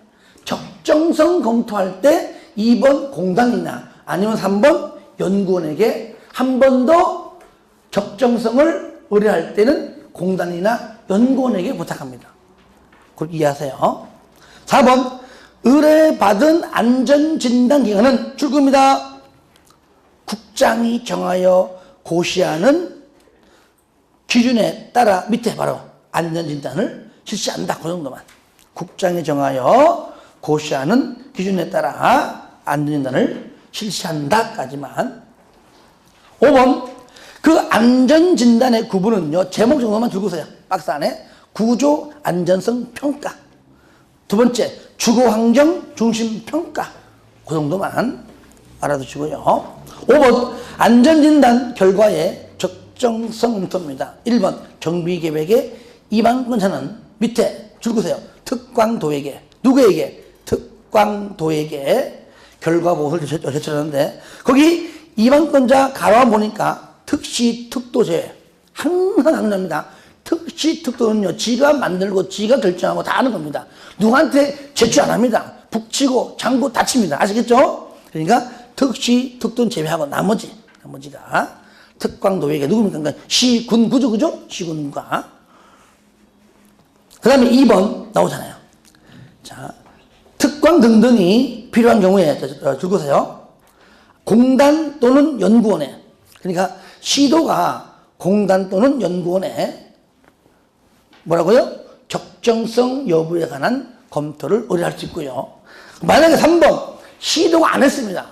적정성 검토할 때 2번 공단이나 아니면 3번 연구원에게 한 번 더 적정성을 의뢰할 때는 공단이나 연구원에게 부탁합니다. 그걸 이해하세요. 4번 의뢰받은 안전진단기관은 출구입니다. 국장이 정하여 고시하는 기준에 따라 밑에 바로 안전진단을 실시한다. 그 정도만. 국장이 정하여 고시하는 기준에 따라 안전진단을 실시한다까지만. 5번 그 안전진단의 구분은요. 제목 정도만 적으세요. 박스 안에. 구조 안전성 평가. 두 번째 주거환경 중심 평가. 그 정도만 알아두시고요. 5번 안전진단 결과의 적정성 검토입니다. 1번 정비계획의 위반건자는 밑에 줄거세요. 특광도에게. 누구에게? 특광도에게 결과보고서를 제출하는데 거기 위반건자 가로만 보니까 특시 특도제 항상 강조합니다. 특시 특도는요, 지가 만들고 지가 결정하고 다 하는 겁니다. 누구한테 제출 안 합니다. 북치고 장구 다칩니다. 아시겠죠? 그러니까 특시 특도는 제외하고 나머지가 특광도에게 누굽니까? 그러니까 시군구죠, 그죠? 시군구가. 그 다음에 2번 나오잖아요. 자, 특광 등등이 필요한 경우에 줄거세요. 공단 또는 연구원에. 그러니까 시도가 공단 또는 연구원에 뭐라고요? 적정성 여부에 관한 검토를 의뢰할 수 있고요. 만약에 3번 시도가 안 했습니다.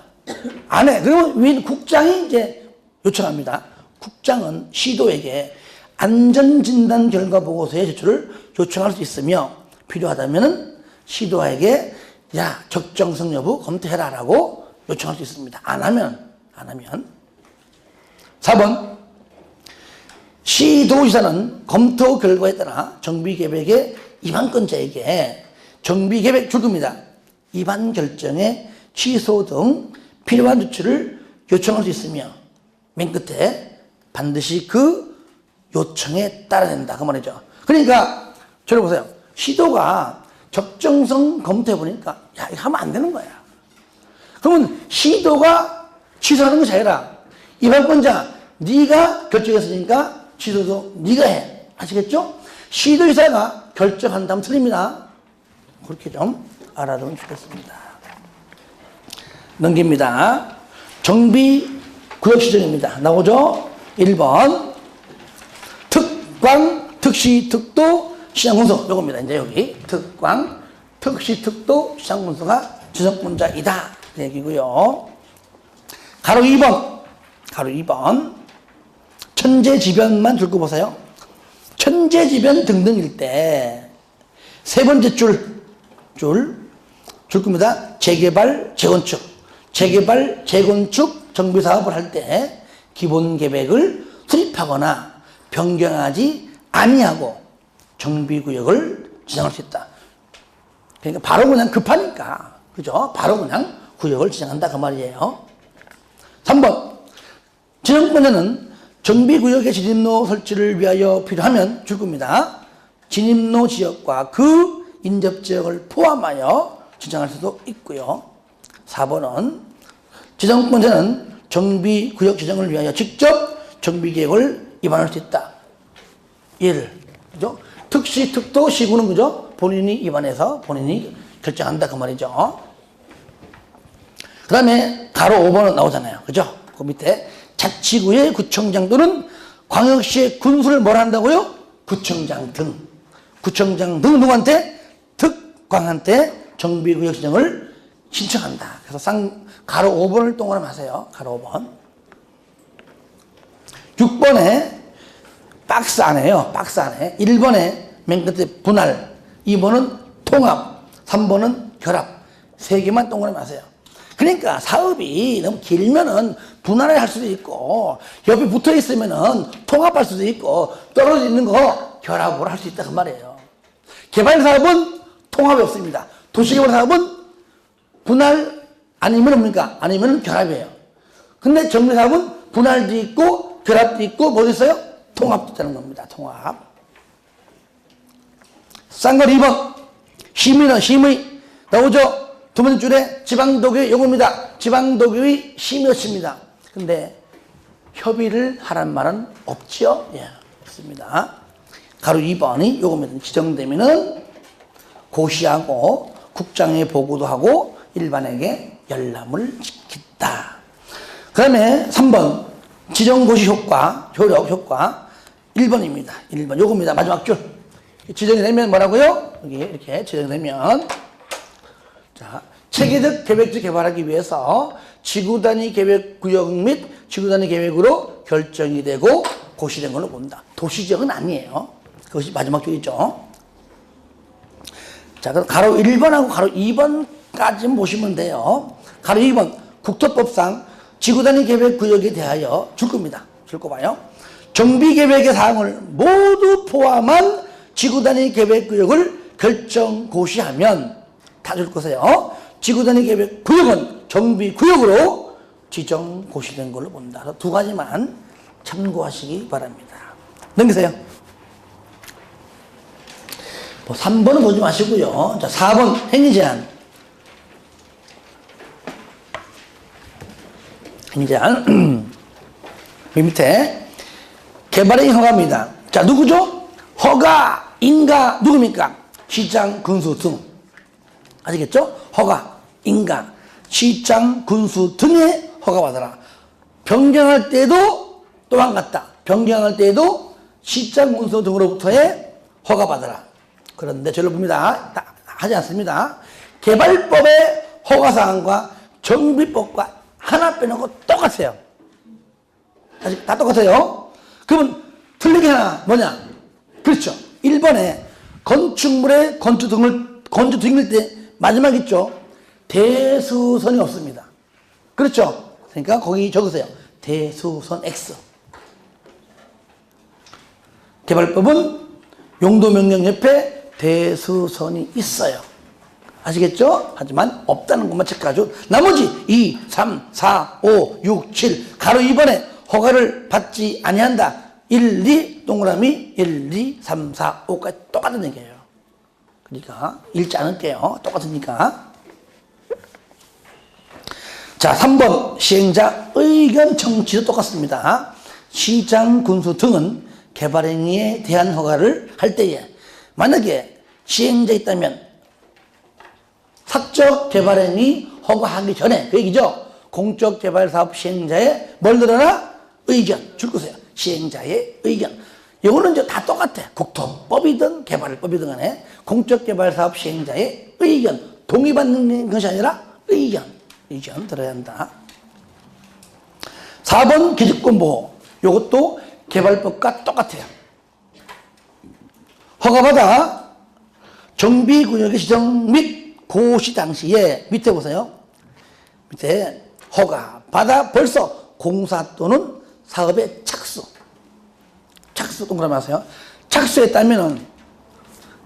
안 해. 그러면 위 국장이 이제 요청합니다. 국장은 시도에게 안전진단 결과 보고서의 제출을 요청할 수 있으며 필요하다면 시도에게 야 적정성 여부 검토해라라고 요청할 수 있습니다. 안 하면 4번 시도지사는 검토 결과에 따라 정비계획의 위반건자에게 정비계획 줄겁니다. 위반 결정의 취소 등 필요한 조치를 요청할 수 있으며 맨 끝에 반드시 그 요청에 따라야 된다. 그 말이죠. 그러니까 저를 보세요. 시도가 적정성 검토해보니까 야 이거 하면 안 되는 거야. 그러면 시도가 취소하는 것이 아니라 위반건자 네가 결정했으니까 취소도 네가 해. 아시겠죠? 시도지사가 결정한다면 틀립니다. 그렇게 좀 알아두면 좋겠습니다. 넘깁니다. 정비 구역 지정입니다. 나오죠? 1번. 특광, 특시, 특도, 시장군수. 요겁니다. 이제 여기. 특광, 특시, 특도, 시장군수가 지정권자이다. 그 얘기고요. 가로 2번. 가로 2번. 천재지변만 줄거 보세요. 천재지변 등등일 때 세 번째 줄 겁니다. 재개발, 재건축. 재개발, 재건축 정비사업을 할 때 기본 계획을 수립하거나 변경하지 아니하고 정비구역을 지정할 수 있다. 그러니까 바로 그냥 급하니까. 그죠? 바로 그냥 구역을 지정한다. 그 말이에요. 3번. 지정권자는 정비구역의 진입로 설치를 위하여 필요하면 줄 겁니다. 진입로 지역과 그 인접지역을 포함하여 지정할 수도 있고요. 4번은 지정권자는 정비구역 지정을 위하여 직접 정비계획을 위반할 수 있다. 예를, 그죠? 특시, 특도, 시구는 그죠? 본인이 위반해서 본인이 결정한다. 그 말이죠. 그 다음에 가로 5번은 나오잖아요. 그죠? 그 밑에 자치구의 구청장 또는 광역시의 군수를 뭐라 한다고요? 구청장 등. 구청장 등 누구한테? 특광한테 정비구역 지정을 신청한다. 그래서 가로 5번을 동그라미 하세요. 가로 5번. 6번에 박스 안에요. 박스 안에. 1번에 맨 끝에 분할, 2번은 통합, 3번은 결합. 3개만 동그라미 하세요. 그러니까 사업이 너무 길면은 분할을 할 수도 있고, 옆에 붙어 있으면은 통합할 수도 있고, 떨어져 있는 거 결합을 할 수 있다. 그 말이에요. 개발 사업은 통합이 없습니다. 도시개발 사업은 분할 아니면 뭡니까? 아니면 결합이에요. 근데 정비 사업은 분할도 있고, 결합도 있고, 뭐도 있어요? 통합도 있다는 겁니다. 통합. 싼 거 2번. 심의는 심의. 나오죠? 두 번째 줄에 지방도교의 요구입니다. 지방도교의 심의였습니다. 근데 협의를 하란 말은 없죠? 예, 없습니다. 가로 2번이 요겁니다. 지정되면은 고시하고 국장에 보고도 하고 일반에게 열람을 시킨다. 그 다음에 3번 지정고시 효과, 효력, 효과 1번입니다. 1번 요겁니다. 마지막 줄. 지정이 되면 뭐라고요? 여기 이렇게 지정이 되면 자, 체계적 계획지 개발하기 위해서 지구단위 계획구역 및 지구단위 계획으로 결정이 되고 고시된 걸로 본다. 도시지역은 아니에요. 그것이 마지막 줄이죠. 자, 그럼 가로 1번하고 가로 2번까지 보시면 돼요. 가로 2번 국토법상 지구단위 계획구역에 대하여 줄 겁니다. 줄 거 봐요. 정비계획의 사항을 모두 포함한 지구단위 계획구역을 결정 고시하면 다 줄 거세요. 지구단위 계획구역은 정비구역으로 지정 고시된 걸로 본다. 그래서 두 가지만 참고하시기 바랍니다. 넘기세요. 뭐 3번은 보지 마시고요. 자, 4번 행위제한. 행위제한. 맨 밑에 개발의 허가입니다. 자, 누구죠? 허가, 인가, 누굽니까? 시장, 군수 등. 아시겠죠? 허가, 인가, 시장, 군수 등의 허가받아라. 변경할 때도 또한 같다. 변경할 때도 시장, 군수 등으로부터의 허가받아라. 그런데 저를 봅니다. 하지 않습니다. 개발법의 허가사항과 정비법과 하나 빼놓고 똑같아요. 다 똑같아요. 그러면 틀린 게 하나 뭐냐? 그렇죠. 1번에 건축물의 건축 등일 때 마지막 있죠. 대수선이 없습니다. 그렇죠. 그러니까 거기 적으세요. 대수선 X. 개발법은 용도명령 옆에 대수선이 있어요. 아시겠죠? 하지만 없다는 것만 체크하죠. 나머지 2, 3, 4, 5, 6, 7 가로 2번에 허가를 받지 아니한다. 1, 2 동그라미 1, 2, 3, 4, 5까지 똑같은 얘기예요. 그러니까 읽지 않을게요. 똑같으니까. 자, 3번 시행자 의견 청취도 똑같습니다. 시장, 군수 등은 개발행위에 대한 허가를 할 때에 만약에 시행자 있다면 사적 개발행위 허가하기 전에 그 얘기죠. 공적개발사업 시행자의 뭘 들어라? 의견. 줄 거세요. 시행자의 의견. 이거는 이제 다 똑같아. 국토법이든 개발법이든 간에 공적개발사업 시행자의 의견. 동의받는 것이 아니라 의견 들어야 한다. 4번 기득권보호. 이것도 개발법과 똑같아요. 허가받아 정비구역의 지정 및 고시 당시에 밑에 보세요. 밑에 허가받아 벌써 공사 또는 사업에 착수 동그라미 하세요. 착수했다면은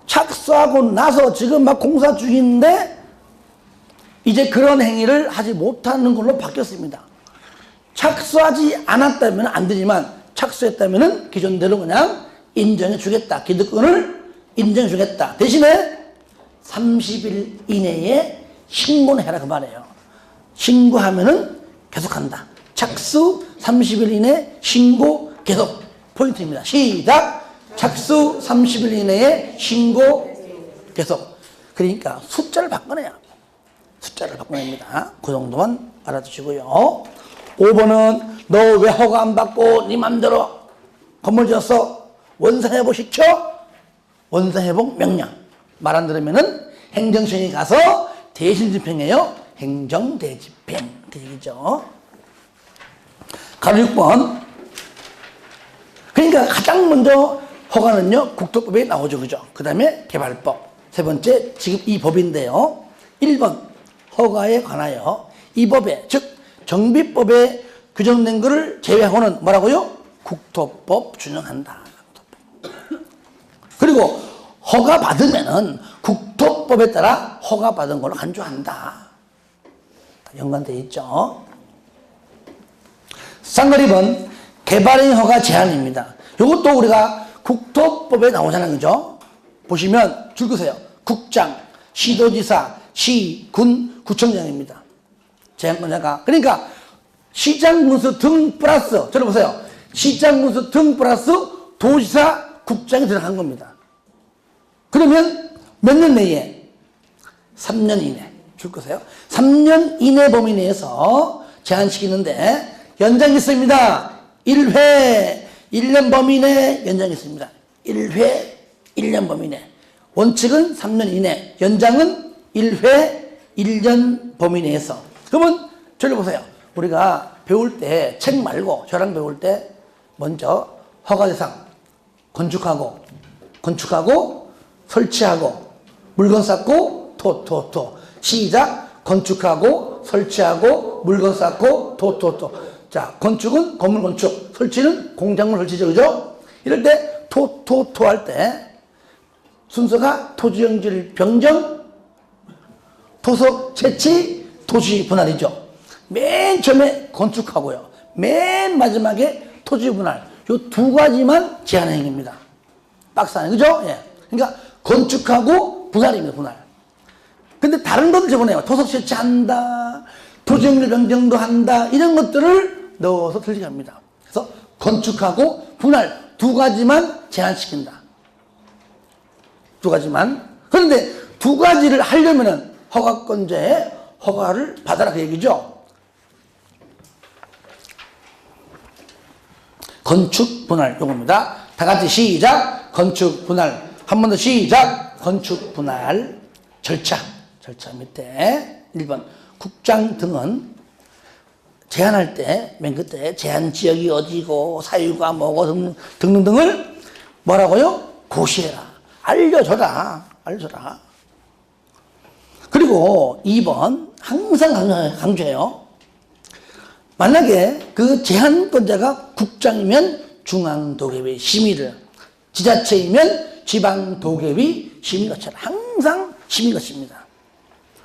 착수하고 나서 지금 막 공사 중인데 이제 그런 행위를 하지 못하는 걸로 바뀌었습니다. 착수하지 않았다면 안 되지만 착수했다면 기존대로 그냥 인정해 주겠다. 기득권을 인정해 주겠다. 대신에 30일 이내에 신고는 해라 그 말이에요. 신고하면은 계속한다. 착수 30일 이내 신고 계속. 포인트입니다. 시작. 착수 30일 이내에 신고 계속. 그러니까 숫자를 바꿔내야. 숫자를 바꿔냅니다. 그 정도만 알아두시고요. 5번은 너 왜 허가 안 받고 네 맘대로 건물 지었어? 원상회복 시켜? 원상회복 명령. 말 안 들으면은 행정청에 가서 대신 집행해요. 행정대집행. 그 얘기죠. 가로 6번. 그러니까 가장 먼저 허가는요, 국토법에 나오죠. 그죠? 그 다음에 개발법. 세 번째, 지금 이 법인데요. 1번, 허가에 관하여 이 법에, 즉, 정비법에 규정된 것을 제외하고는 뭐라고요? 국토법 준용한다. 그리고 허가 받으면은 국토법에 따라 허가 받은 걸로 간주한다. 연관되어 있죠. 쌍거리 번 개발행 허가 제한입니다. 이것도 우리가 국토법에 나오잖아요. 그죠? 보시면 줄 거세요. 국장, 시도지사, 시, 군, 구청장입니다. 제한권자가. 그러니까 시장, 군수 등 플러스, 들어보세요. 시장, 군수 등 플러스 도지사, 국장이 들어간 겁니다. 그러면 몇 년 내에? 3년 이내. 줄 거세요. 3년 이내 범위 내에서 제한시키는데 연장이 있습니다. 1회 1년 범위 내 연장이 있습니다. 1회 1년 범위 내. 원칙은 3년 이내. 연장은 1회 1년 범위 내에서. 그러면 저를 보세요. 우리가 배울 때 책 말고 저랑 배울 때 먼저 허가대상 건축하고 설치하고 물건 쌓고 토 시작. 건축하고 설치하고 물건 쌓고 토 자, 건축은 건물 건축, 설치는 공작물 설치죠. 그죠? 이럴 때 토 할 때 순서가 토지용지를 변경, 토속 채취, 토지 분할이죠. 맨 처음에 건축하고요. 맨 마지막에 토지 분할. 요 두 가지만 제한 행위입니다. 박스 안에. 그죠? 예. 그러니까 건축하고 분할입니다. 분할. 근데 다른 것들 적어내요. 토속 채취한다, 토지용지 변경도 한다, 이런 것들을 넣어서 틀리게 합니다. 그래서 건축하고 분할 두 가지만 제한시킨다. 두 가지만. 그런데 두 가지를 하려면은 허가권자의 허가를 받아라 그 얘기죠. 건축 분할 요겁니다. 다 같이 시작. 건축 분할. 한 번 더 시작. 건축 분할 절차 밑에 1번 국장 등은 제한할 때 맨 끝에 제한 지역이 어디고 사유가 뭐고 등등등을 뭐라고요? 고시해라. 알려줘라. 그리고 2번 항상 강조해요. 만약에 그 제한권자가 국장이면 중앙도계위 심의를, 지자체이면 지방도계위 심의 거쳐라. 항상 심의 거칩니다.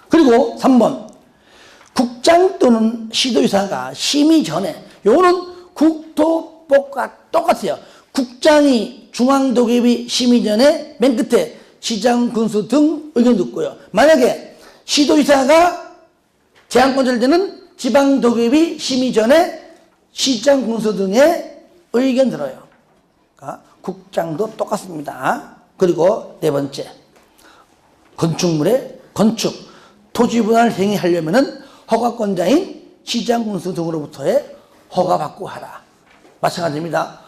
그리고 3번 국장 또는 시도지사가 심의 전에, 요거는 국토법과 똑같아요. 국장이 중앙도계위 심의 전에 맨 끝에 시장, 군수 등 의견 듣고요. 만약에 시도지사가 제한권자를 되는 지방도계위 심의 전에 시장, 군수 등의 의견 들어요. 그러니까 국장도 똑같습니다. 그리고 네 번째, 건축물의 건축, 토지 분할 행위하려면은 허가권자인 시장군수 등으로부터의 허가받고 하라. 마찬가지입니다.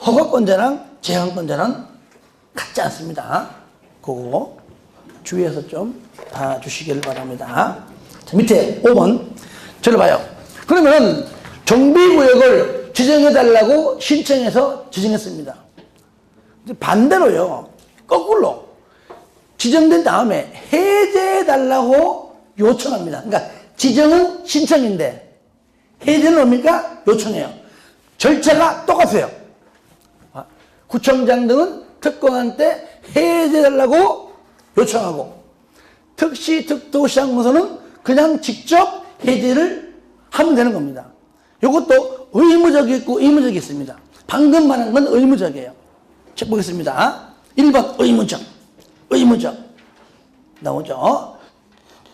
허가권자랑 제한권자는 같지 않습니다. 그거 주의해서 좀 봐주시기를 바랍니다. 자, 밑에 5번 저를 봐요. 그러면 정비구역을 지정해달라고 신청해서 지정했습니다. 반대로요. 거꾸로 지정된 다음에 해제해달라고 요청합니다. 그러니까 지정은 신청인데 해제는 뭡니까? 요청해요. 절차가 똑같아요. 구청장 등은 특권한테 해제해달라고 요청하고 특시, 특도, 시장군수는 그냥 직접 해제를 하면 되는 겁니다. 이것도 의무적이 있고 의무적이 있습니다. 방금 말한 건 의무적이에요. 책 보겠습니다. 1번 의무적. 의무적. 나오죠.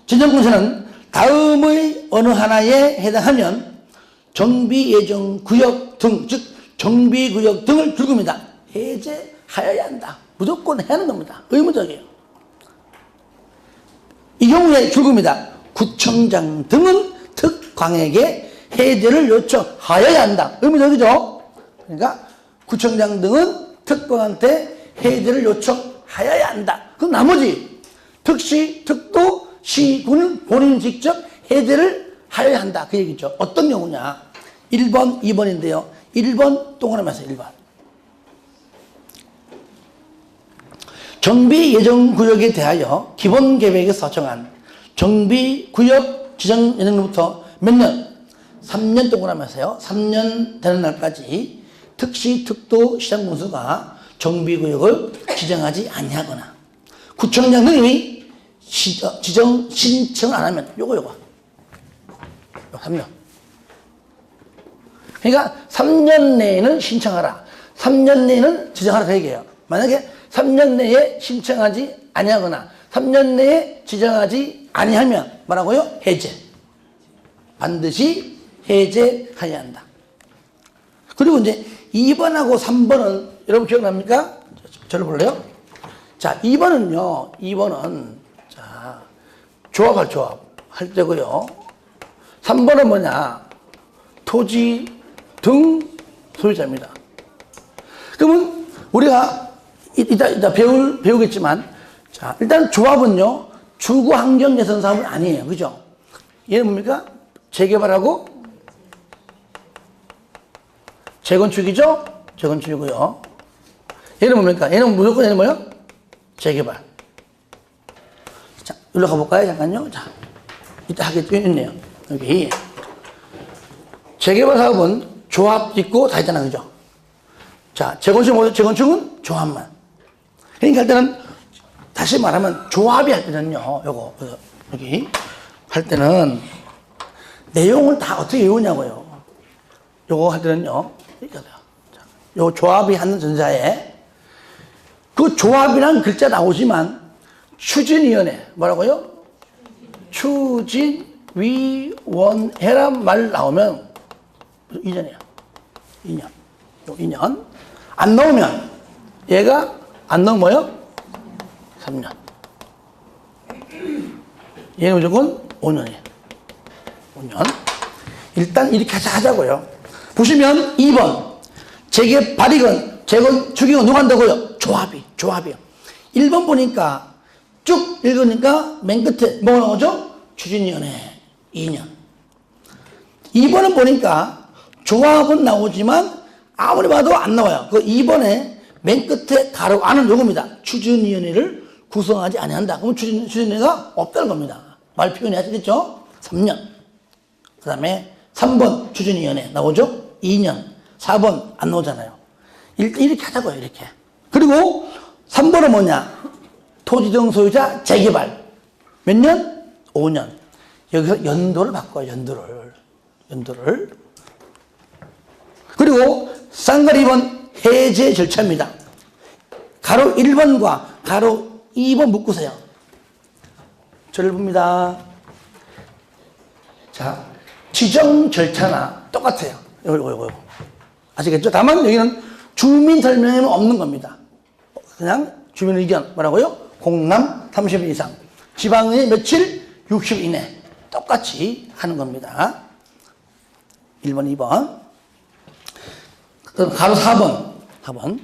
지정군수는 다음의 어느 하나에 해당하면 정비예정구역 등, 즉 정비구역 등을 줄급니다. 해제하여야 한다. 무조건 해야 하는 겁니다. 의무적이에요. 이 경우에 줄급니다. 구청장 등은 특광에게 해제를 요청하여야 한다. 의무적이죠. 그러니까 구청장 등은 특광한테 해제를 요청하여야 한다. 그럼 나머지 특시, 특도, 시군은 본인 직접 해제를 하여야 한다. 그 얘기죠. 어떤 경우냐. 1번, 2번인데요. 1번 동그라미에서 1번. 정비예정구역에 대하여 기본계획에서 정한 정비구역 지정 예정로부터 몇 년? 3년 동그라미에서요. 3년 되는 날까지 특시, 특도, 시장군수가 정비구역을 지정하지 아니하거나 구청장 등이 지정 신청을 안 하면 요거 3년. 그러니까 3년 내에는 신청하라. 3년 내에는 지정하라 그 얘기예요. 만약에 3년 내에 신청하지 아니하거나 3년 내에 지정하지 아니하면 뭐라고요? 해제. 반드시 해제해야 한다. 그리고 이제 2번하고 3번은 여러분 기억납니까? 저를 볼래요? 자, 2번은요. 2번은 자, 조합할 조합 할 때고요. 3번은 뭐냐? 토지 등 소유자입니다. 그러면 우리가 이따 배우겠지만, 자, 일단 조합은요, 주거 환경 개선 사업은 아니에요. 그죠? 얘는 뭡니까? 재개발하고 재건축이죠? 재건축이고요. 얘는 뭡니까? 얘는 무조건 얘는 뭐예요? 재개발. 자, 일로 가볼까요? 잠깐요. 자, 이따 하겠죠? 있네요. 여기. 재개발 사업은 조합 있고 다 있잖아. 그죠? 자, 재건축은 조합만. 그러니까 할 때는, 다시 말하면 조합이 할 때는요, 여기 할 때는 내용을 다 어떻게 외우냐고요. 요거 할 때는요, 요 조합이 하는 전자에 그 조합이란 글자 나오지만 추진위원회, 뭐라고요? 추진위원회란 말 나오면 2년이야. 2년. 요 2년. 안 나오면 얘가 안 나오면 뭐요? 3년. 얘는 무조건 5년이에요. 5년. 일단 이렇게 하자고요. 보시면 2번. 재개발이건 재건축이건 누가 한다고요? 조합이요. 1번 보니까 쭉 읽으니까 맨 끝에 뭐가 나오죠? 추진위원회 2년. 2번은 보니까 조합은 나오지만 아무리 봐도 안 나와요. 그 2번에 맨 끝에 가로 안은 요겁니다. 추진위원회를 구성하지 아니한다. 그럼 추진위원회가 없다는 겁니다. 말 표현이 하시겠죠? 3년. 그 다음에 3번 추진위원회 나오죠? 2년. 4번 안 나오잖아요. 이렇게 하자고요. 이렇게. 그리고 3번은 뭐냐? 토지 등 소유자 재개발. 몇 년? 5년. 여기서 연도를 바꿔요. 연도를. 그리고 쌍가리 2번 해제 절차입니다. 가로 1번과 가로 2번 묶으세요. 저를 봅니다. 자, 지정 절차나 똑같아요. 요거. 아시겠죠? 다만 여기는 주민 설명에는 없는 겁니다. 그냥 주민 의견, 뭐라고요? 공남 30일 이상. 지방의 며칠? 60일 이내. 똑같이 하는 겁니다. 1번, 2번. 그럼 가로 4번.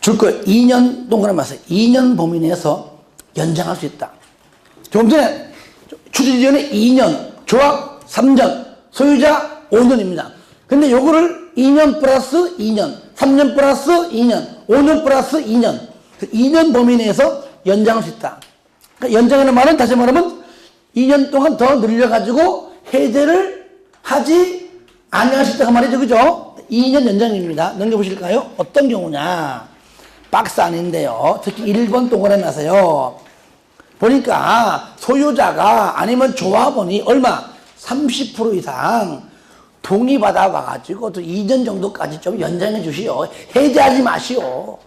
줄 거예요. 2년 동그라미 맞아요. 2년 범위 내에서 연장할 수 있다. 조금 전에 추진위원회 2년, 조합 3년, 소유자 5년입니다. 근데 요거를 2년 플러스 2년, 3년 플러스 2년, 5년 플러스 2년, 2년 범위 내에서 연장할 수 있다. 그러니까 연장하는 말은 다시 말하면 2년 동안 더 늘려가지고 해제를 하지 아니할 수 있다고 말이죠. 그죠? 2년 연장입니다. 넘겨보실까요? 어떤 경우냐? 박스 안인데요. 특히 1번 동그라미 나서요. 보니까 소유자가 아니면 조합원이 얼마? 30% 이상 동의받아 와가지고 또 2년 정도까지 좀 연장해 주시오. 해제하지 마시오.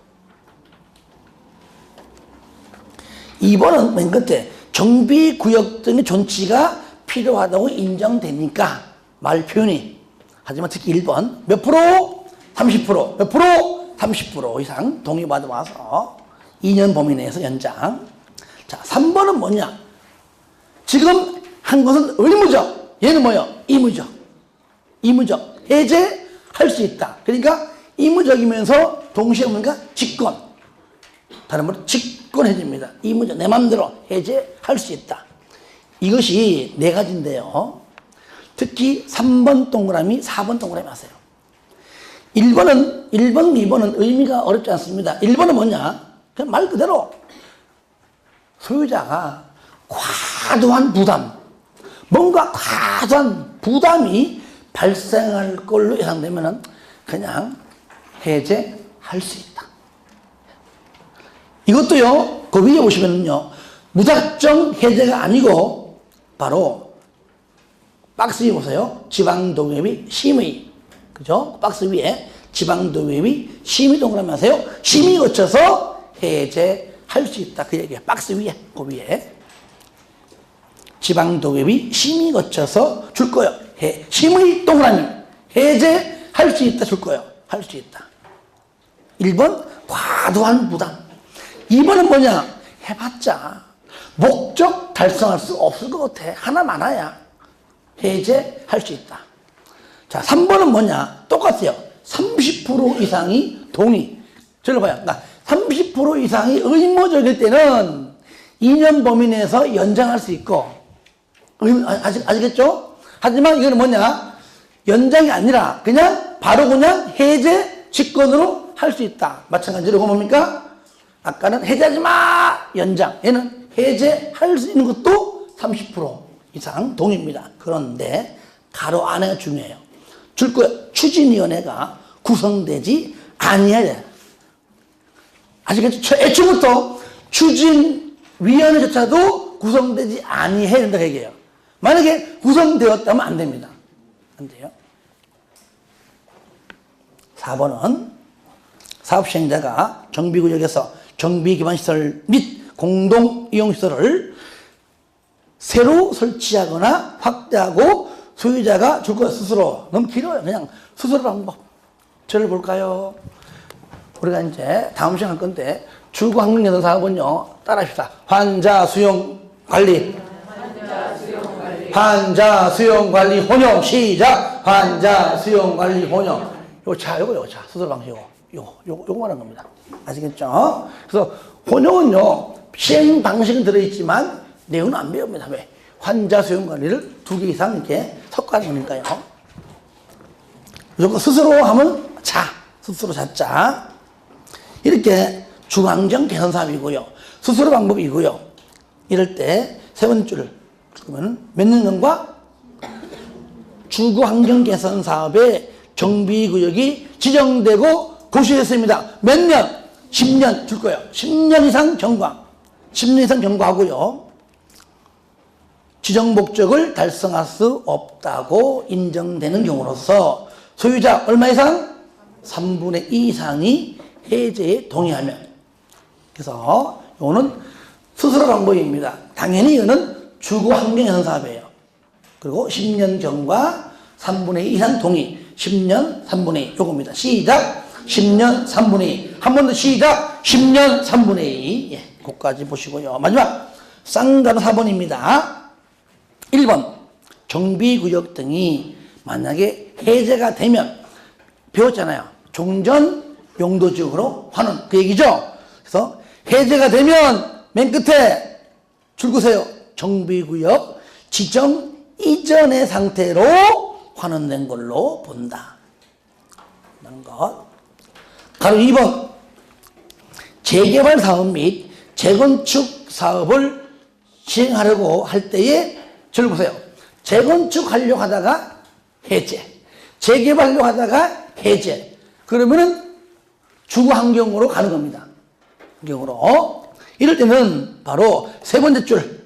2번은 맨 끝에 정비구역 등의 존치가 필요하다고 인정되니까 말 표현이. 하지만 특히 1번 몇 프로? 30%. 몇 프로? 30% 이상 동의받아 와서 2년 범위 내에서 연장. 자, 3번은 뭐냐? 지금 한 것은 의무적. 얘는 뭐요? 이무적. 이무적. 해제할 수 있다. 그러니까 이무적이면서 동시에 뭔가 직권. 다른 말로 직권해줍니다. 이무적. 내 마음대로 해제할 수 있다. 이것이 네 가지인데요. 특히 3번 동그라미, 4번 동그라미 하세요. 1번, 2번은 의미가 어렵지 않습니다. 1번은 뭐냐? 그냥 말 그대로 소유자가 과도한 부담, 뭔가 과도한 부담이 발생할 걸로 예상되면 그냥 해제할 수 있다. 이것도요, 그 위에 보시면요, 무작정 해제가 아니고 바로 박스 위에 보세요. 지방동의회 심의. 그죠? 박스 위에 지방동의회 심의 동그라미 하세요. 심의 거쳐서 해제할 수 있다. 그 얘기예요. 박스 위에, 그 위에. 지방동의회 심의 거쳐서 줄 거예요. 심의 동그라미. 해제할 수 있다. 줄 거예요. 할 수 있다. 1번, 과도한 부담. 2번은 뭐냐? 해봤자 목적 달성할 수 없을 것 같아. 하나 많아야 해제할 수 있다. 자, 3번은 뭐냐? 똑같아요. 30% 이상이 동의. 저를 봐요. 30% 이상이 의무적일 때는 2년 범위 내에서 연장할 수 있고, 아시겠죠? 하지만 이거는 뭐냐? 연장이 아니라 그냥 바로 그냥 해제 직권으로 할 수 있다. 마찬가지로 뭡니까? 아까는 해제하지 마! 연장. 얘는 해제할 수 있는 것도 30% 이상 동의입니다. 그런데 가로 안에가 중요해요. 줄 거예요. 추진위원회가 구성되지 아니해야 돼. 아시겠죠? 애초부터 추진위원회조차도 구성되지 아니해야 된다고 얘기해요. 만약에 구성되었다면 안 됩니다. 안 돼요. 4번은 사업시행자가 정비구역에서 정비기반시설 및 공동이용시설을 새로 설치하거나 확대하고 소유자가 줄 거예요. 스스로. 너무 길어요. 그냥 스스로 방법. 저를 볼까요? 우리가 이제 다음 시간 할 건데 주거환경개선 사업은요. 따라합시다. 환자 수용 관리. 환자 수용 관리 혼용. 시작. 환자 수용 관리 혼용. 요거 자. 스스로 방식 요거 말하는 겁니다. 아시겠죠? 그래서 혼용은요. 시행 방식은 들어있지만 내용은 안 배웁니다. 왜? 환자 수용 관리를 2개 이상 이렇게 섞어가는 거니까요. 무조건 스스로 하면 스스로 잡자. 이렇게 중앙정 개선 사업이고요. 스스로 방법이고요. 이럴 때 세 번째 줄을 그러면 몇 년 전과 주거 환경 개선 사업의 정비구역이 지정되고 고시됐습니다. 몇 년? 10년 줄 거예요. 10년 이상 경과. 10년 이상 경과하고요. 지정 목적을 달성할 수 없다고 인정되는 경우로서 소유자 얼마 이상? 3분의 2 이상이 해제에 동의하면. 그래서 이거는 스스로 방법입니다. 당연히 이거는 주거 환경 개선 사업이에요. 그리고 10년 경과 3분의 2 이상 동의. 10년 3분의 2 요겁니다. 시작. 10년 3분의 2. 한 번 더 시작. 10년 3분의 2. 예, 그까지 보시고요. 마지막 쌍가루 4번입니다. 1번 정비구역 등이 만약에 해제가 되면 배웠잖아요. 종전 용도지역으로 환원 그 얘기죠. 그래서 해제가 되면 맨 끝에 줄거세요. 정비구역 지정 이전의 상태로 환원된 걸로 본다. 라는 것. 가로 2번 재개발 사업 및 재건축 사업을 시행하려고 할 때에 저를 보세요. 재건축하려고 하다가 해제, 재개발하려고 하다가 해제. 그러면은 주거 환경으로 가는 겁니다. 환경으로. 이럴 때는 바로 세 번째 줄.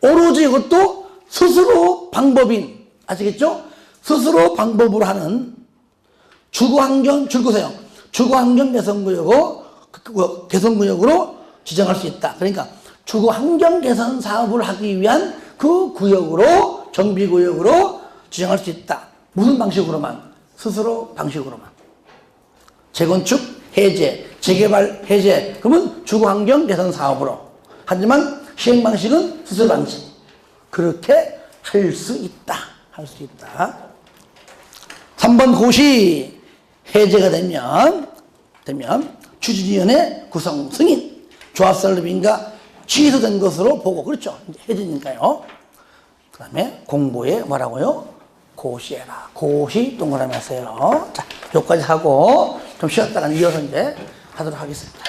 오로지 이것도 스스로 방법인, 아시겠죠? 스스로 방법으로 하는 주거환경 줄거세요. 주거환경 개선구역으로 지정할 수 있다. 그러니까 주거환경 개선 사업을 하기 위한 그 구역으로 정비구역으로 지정할 수 있다. 무슨 방식으로만? 스스로 방식으로만. 재건축 해제, 재개발 해제. 그러면 주거환경 개선 사업으로. 하지만 시행 방식은 스스로 방식. 그렇게 할 수 있다. 할 수 있다. 3번 고시 해제가 되면 추진위원회 구성 승인, 조합설립인가 취소된 것으로 보고, 그렇죠. 이제 해제니까요. 그 다음에 공부에 뭐라고요? 고시해라. 고시 동그라미 하세요. 자, 여기까지 하고 좀 쉬었다가 이어서 이제 하도록 하겠습니다.